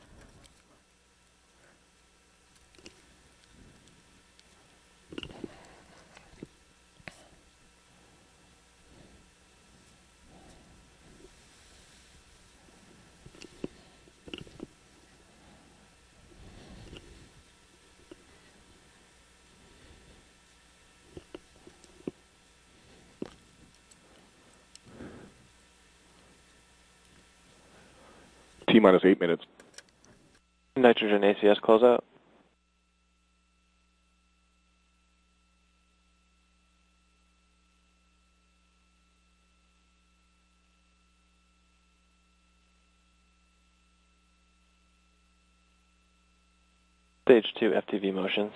T-minus 8 minutes. Nitrogen ACS closeout. Stage 2 FTV motions.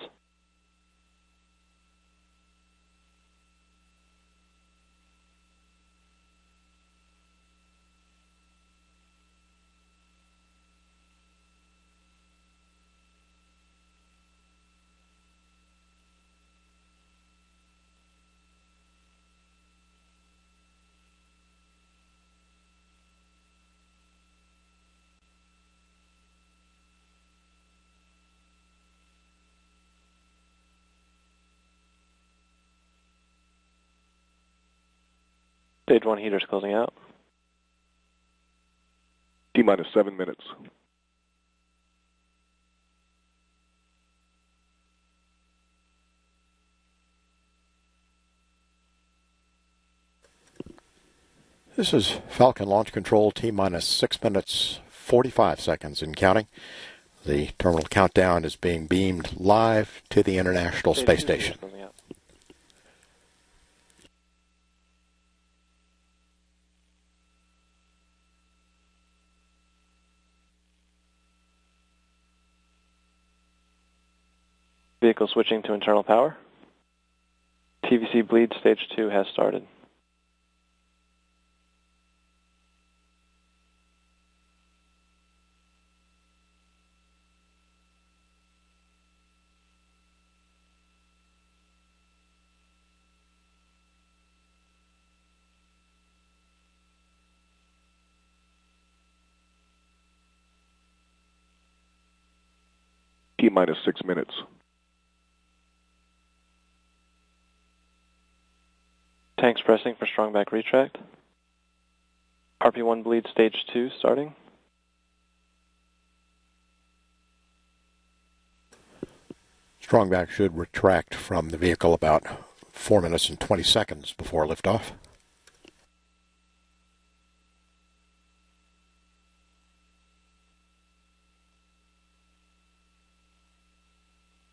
Stage 1 heaters closing out. T-minus 7 minutes. This is Falcon Launch Control, T-minus 6 minutes 45 seconds and counting. The terminal countdown is being beamed live to the International Space Station. Vehicle switching to internal power. TVC bleed stage 2 has started. T-minus 6 minutes. Tanks pressing for strong back retract. RP1 bleed stage 2 starting. Strongback should retract from the vehicle about 4 minutes and 20 seconds before liftoff.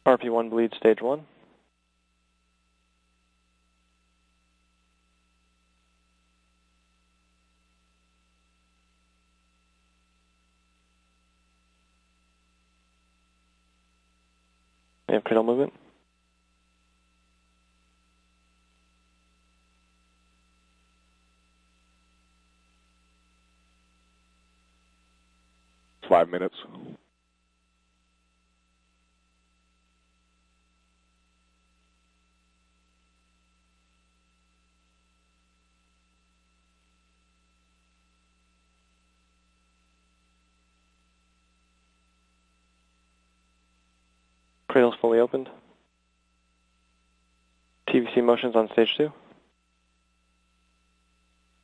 RP1 bleed stage 1. We have cradle movement. It's 5 minutes. Cradle's fully opened. TVC motions on stage 2.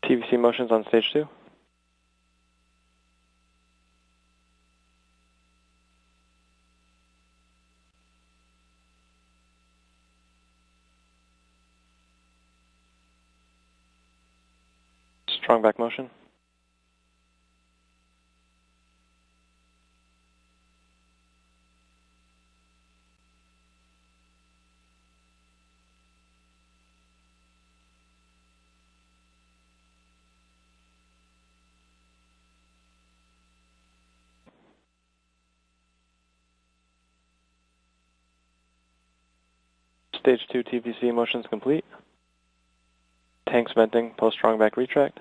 TVC motions on stage 2. Strong back motion. Stage 2 TVC motions complete. Tanks venting post strong back retract.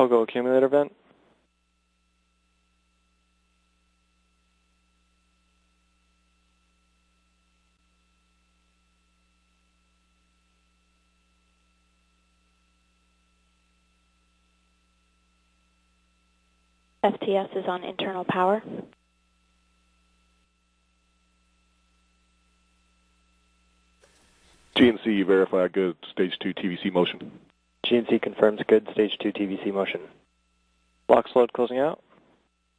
Pogo accumulator vent. FTS is on internal power. GNC, verify good stage 2 TVC motion. GNC confirms good stage 2 TVC motion. Lock load closing out.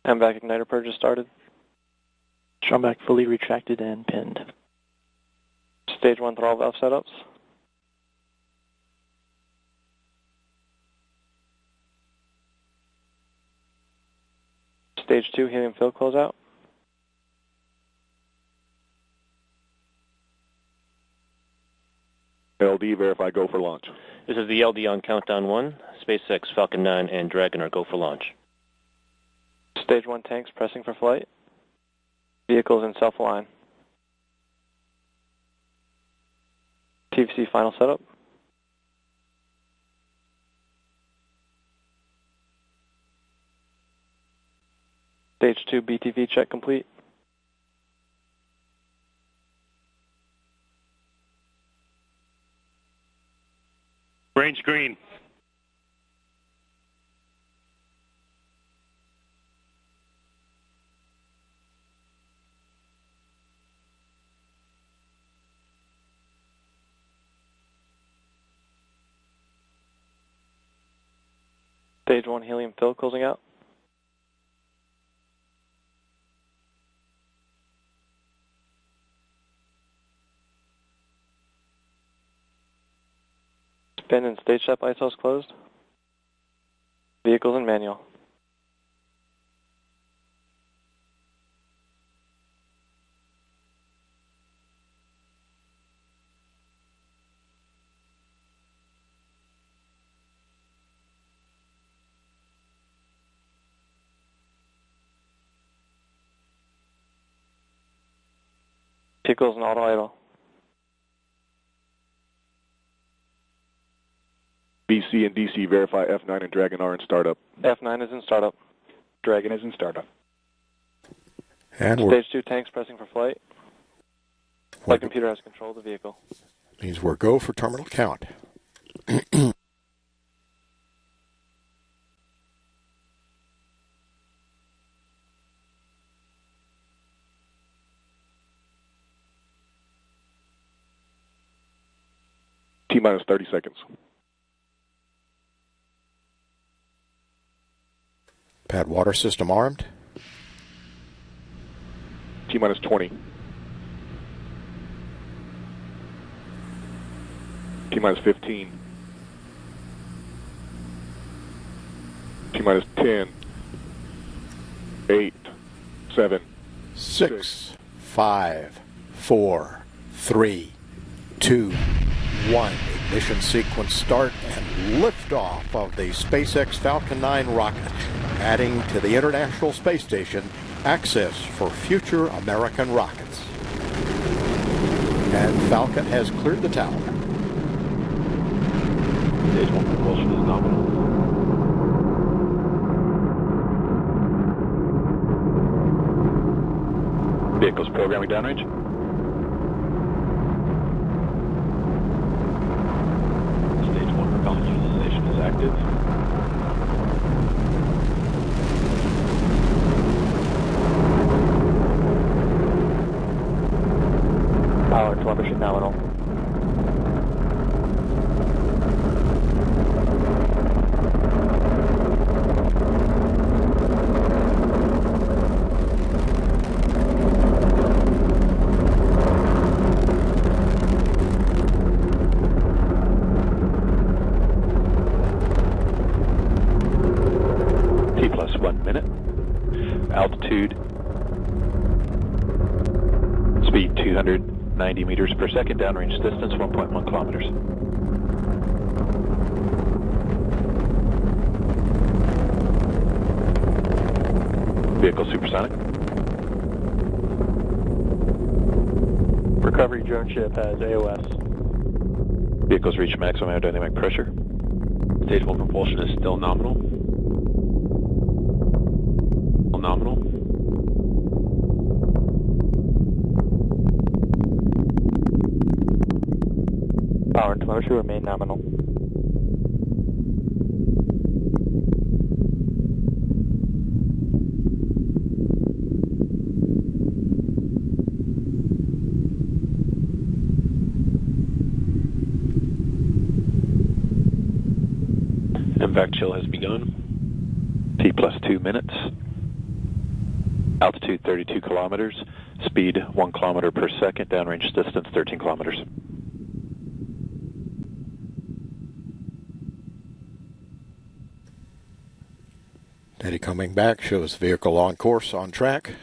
MVAC igniter purge has started. Stromback fully retracted and pinned. Stage 1 throttle valve setups. Stage 2 helium fill closeout. LD, verify go for launch. This is the LD on countdown 1. SpaceX Falcon 9 and Dragon are go for launch. Stage 1 tanks pressing for flight. Vehicles in self-align. TVC final setup. Stage 2 BTV check complete. Range green. Stage 1 helium fill closing out. Spin and stage step ISOs closed. Vehicles in manual. Vehicles in auto idle. BC and DC, verify F9 and Dragon are in startup. F9 is in startup. Dragon is in startup. And Stage 2 tanks pressing for flight. Flight computer has control of the vehicle. Means we're go for terminal count. T-minus 30 seconds. Pad water system armed. T-minus 20. T-minus 15. T-minus 10. 8. 7. 6. 5. 4. 3. 2. 1. Ignition sequence start and liftoff of the SpaceX Falcon 9 rocket, adding to the International Space Station access for future American rockets. And Falcon has cleared the tower. Stage 1 propulsion is nominal. Vehicles programming downrange. Stage 1 propellant utilization is active. Power telemetry nominal. T+1 minute. Altitude. Speed 290 meters per second. Downrange distance 1.1 kilometers. Vehicle supersonic. Recovery drone ship has AOS. Vehicles reach maximum aerodynamic pressure. Stage 1 propulsion is still nominal. nominal. Power and telemetry remain nominal. MVAC chill has begun. T plus 2 minutes. Altitude 32 kilometers. Speed 1 kilometer per second. Downrange distance 13 kilometers. Data coming back shows vehicle on course, on track.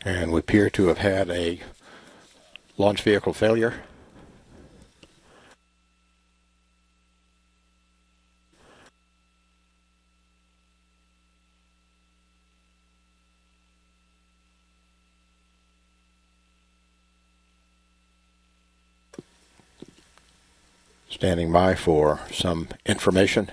And we appear to have had a launch vehicle failure. Standing by for some information.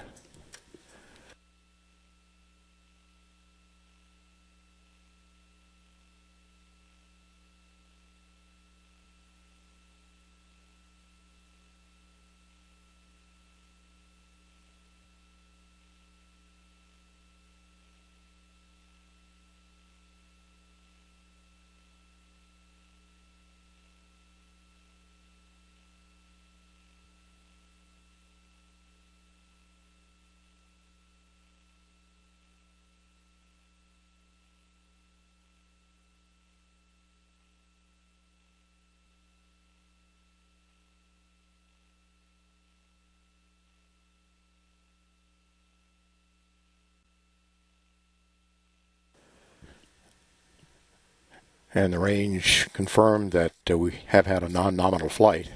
And the range confirmed that we have had a non-nominal flight.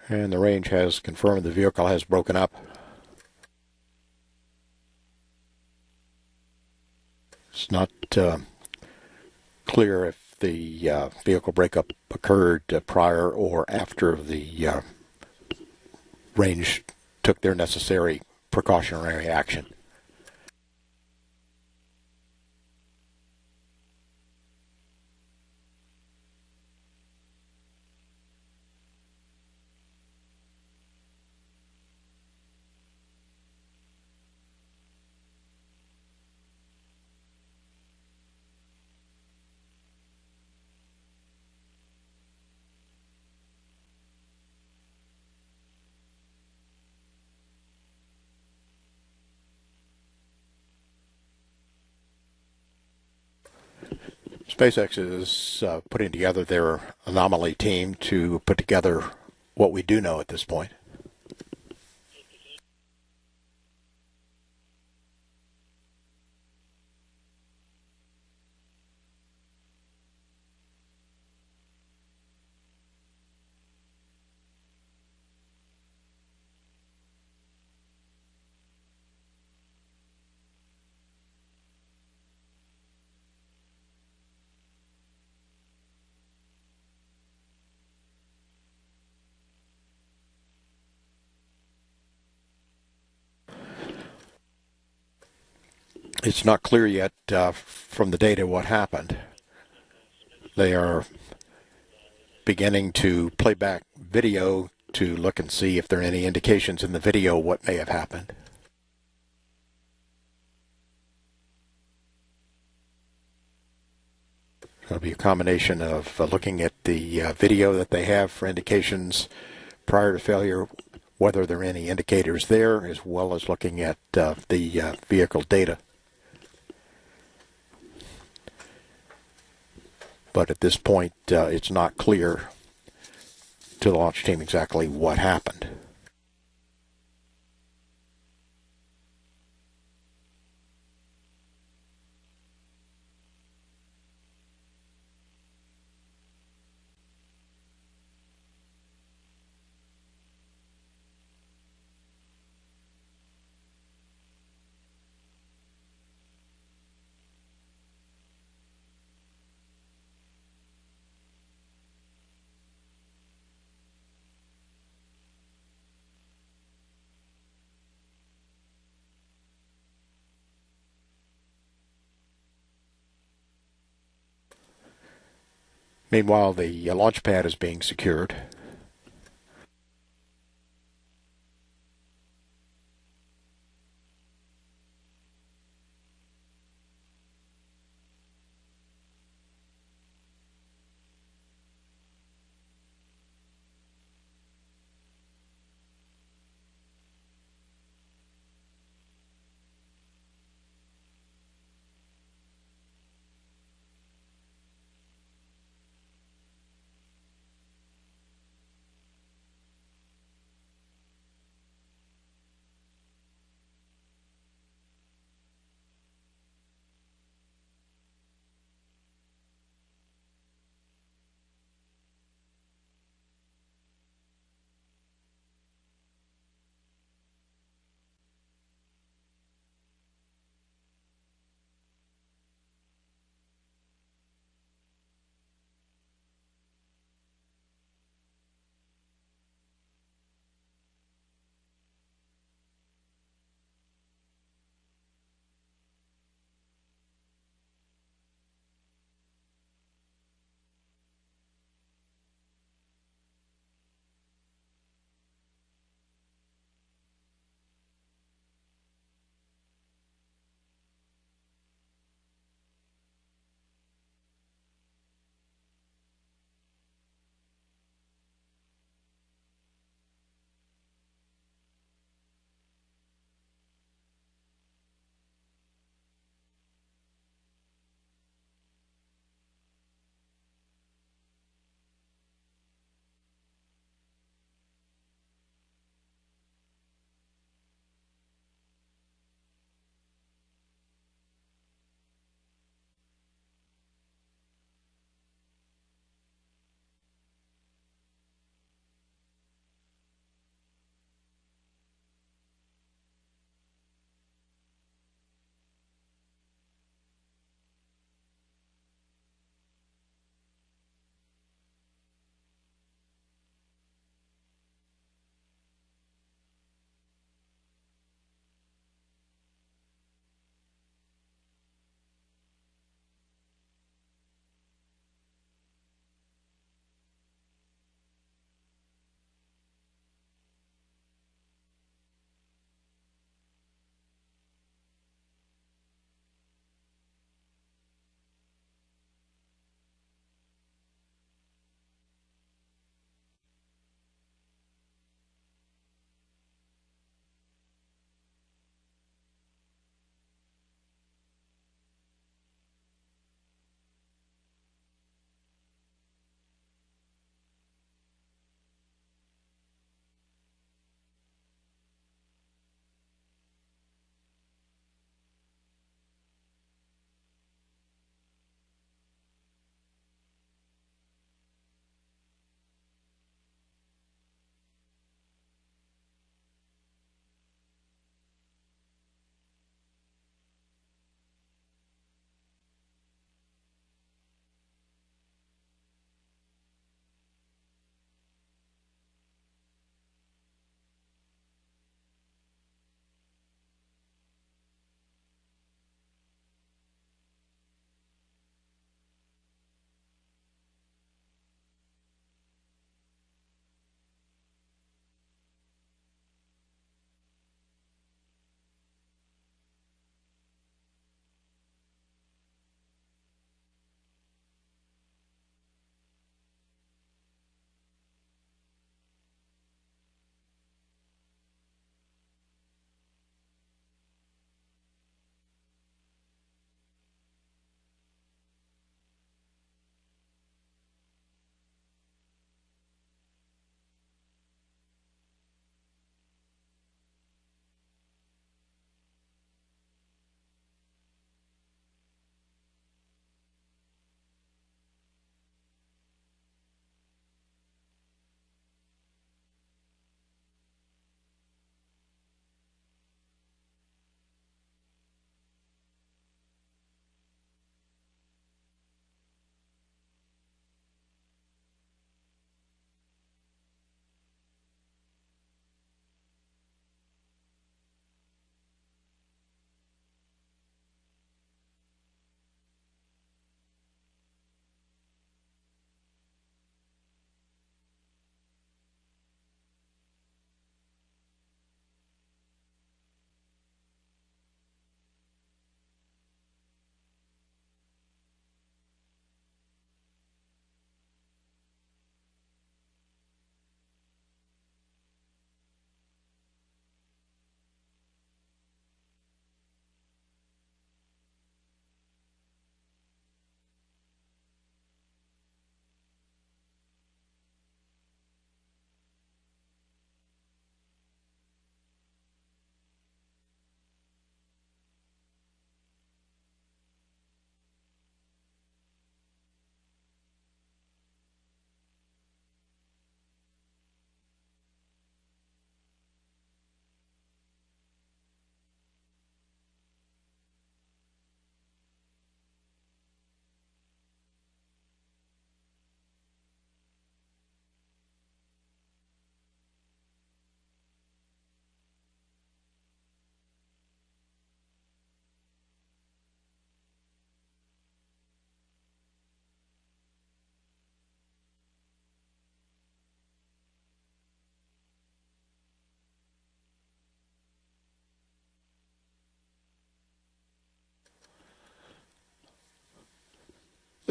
And the range has confirmed the vehicle has broken up. It's not clear if the vehicle breakup occurred prior or after the range took their necessary precautionary action. SpaceX is putting together their anomaly team to put together what we do know at this point. It's not clear yet from the data what happened. They are beginning to play back video to look and see if there are any indications in the video what may have happened. It'll be a combination of looking at the video that they have for indications prior to failure, whether there are any indicators there, as well as looking at the vehicle data. But at this point, it's not clear to the launch team exactly what happened. Meanwhile, the launch pad is being secured.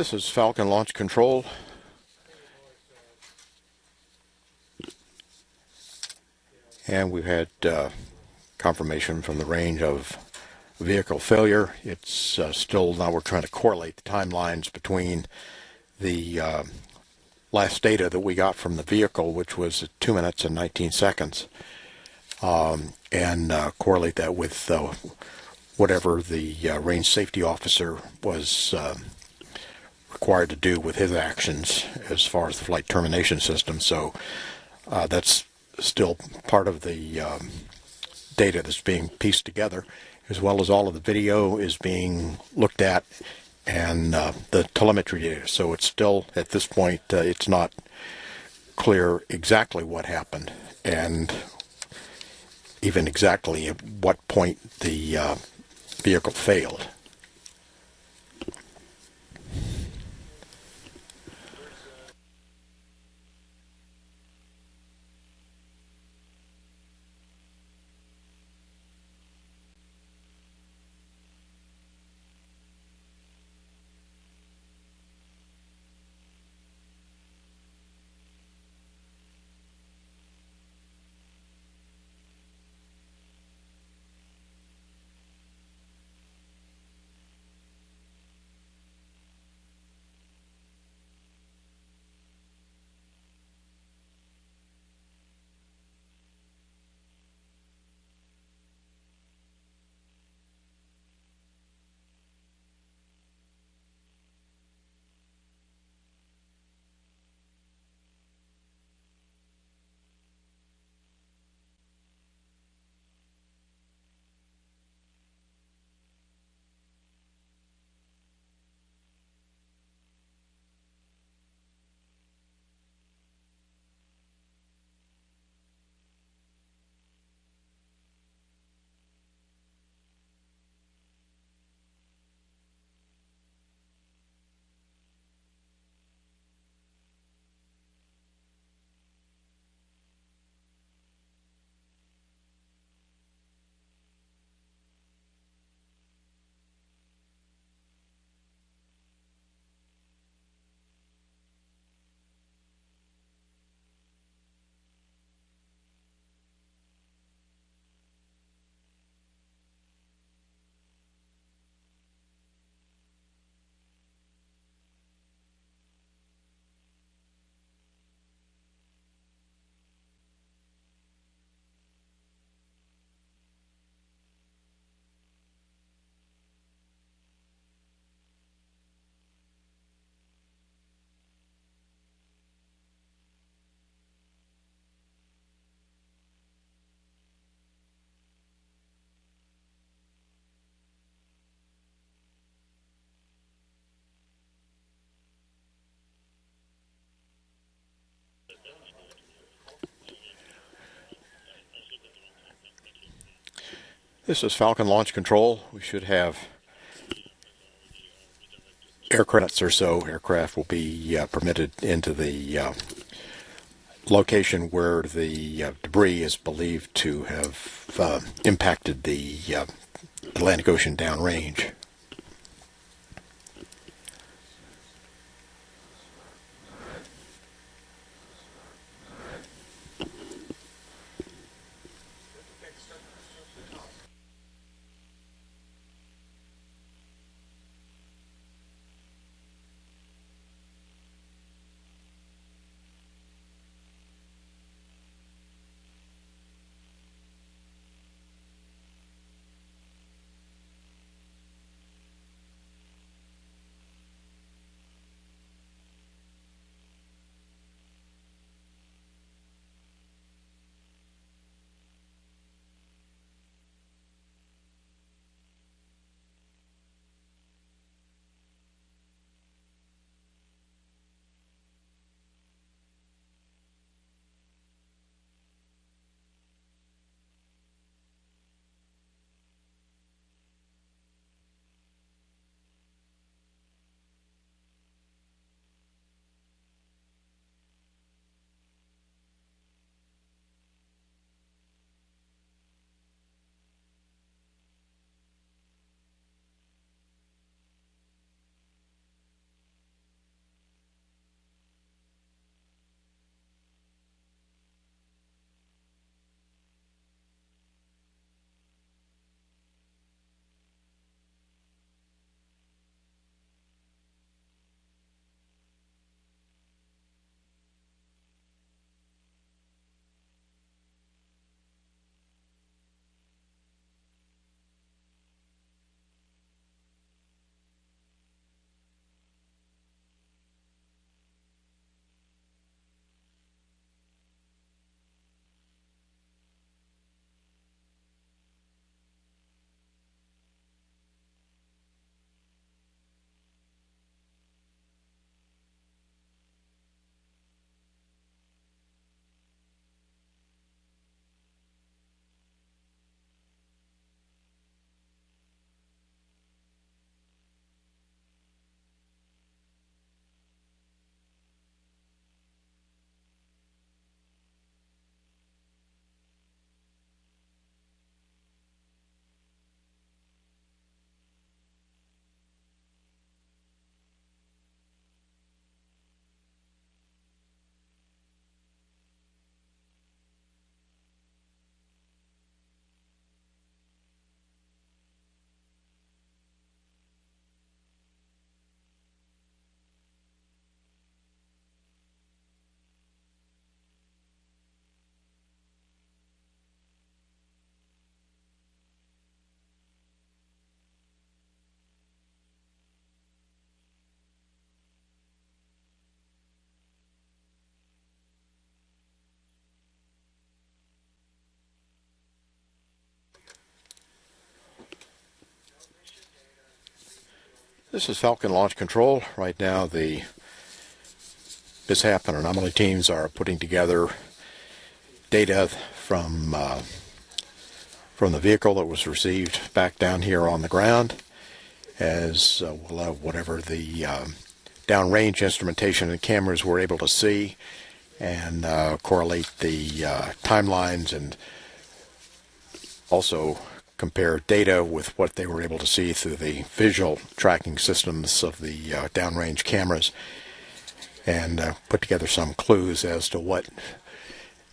This is Falcon Launch Control. And we've had confirmation from the range of vehicle failure. It's still, now we're trying to correlate the timelines between the last data that we got from the vehicle, which was 2 minutes and 19 seconds, and correlate that with whatever the range safety officer was required to do with his actions as far as the flight termination system. So that's still part of the data that's being pieced together, as well as all of the video is being looked at and the telemetry data. So it's still, at this point, it's not clear exactly what happened and even exactly at what point the vehicle failed. This is Falcon Launch Control. We should have aircraft or so. Aircraft will be permitted into the location where the debris is believed to have impacted the Atlantic Ocean downrange. This is Falcon Launch Control. Right now the mishap and anomaly teams are putting together data from the vehicle that was received back down here on the ground, as well as whatever the downrange instrumentation and cameras were able to see, and correlate the timelines and also compare data with what they were able to see through the visual tracking systems of the downrange cameras, and put together some clues as to what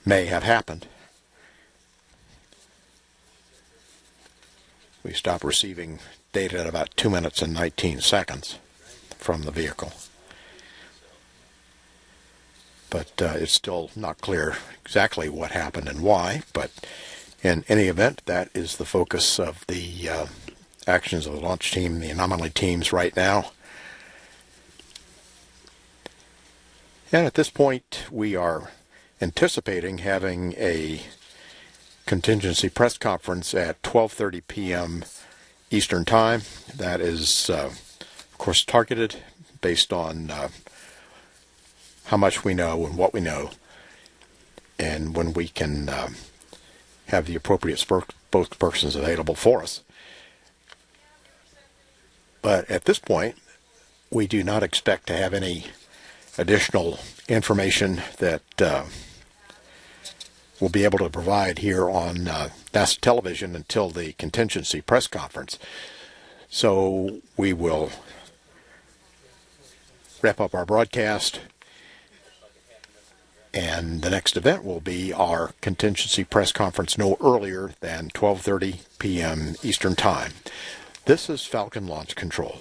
may have happened. We stopped receiving data at about 2 minutes and 19 seconds from the vehicle. But it's still not clear exactly what happened and why, but in any event, that is the focus of the actions of the launch team, the anomaly teams right now. And at this point, we are anticipating having a contingency press conference at 12:30 p.m. Eastern Time. That is, of course, targeted based on how much we know and what we know, and when we can have the appropriate spokespersons available for us. But at this point, we do not expect to have any additional information that we'll be able to provide here on NASA television until the contingency press conference. So we will wrap up our broadcast, and the next event will be our contingency press conference no earlier than 12:30 p.m. Eastern Time. This is Falcon Launch Control.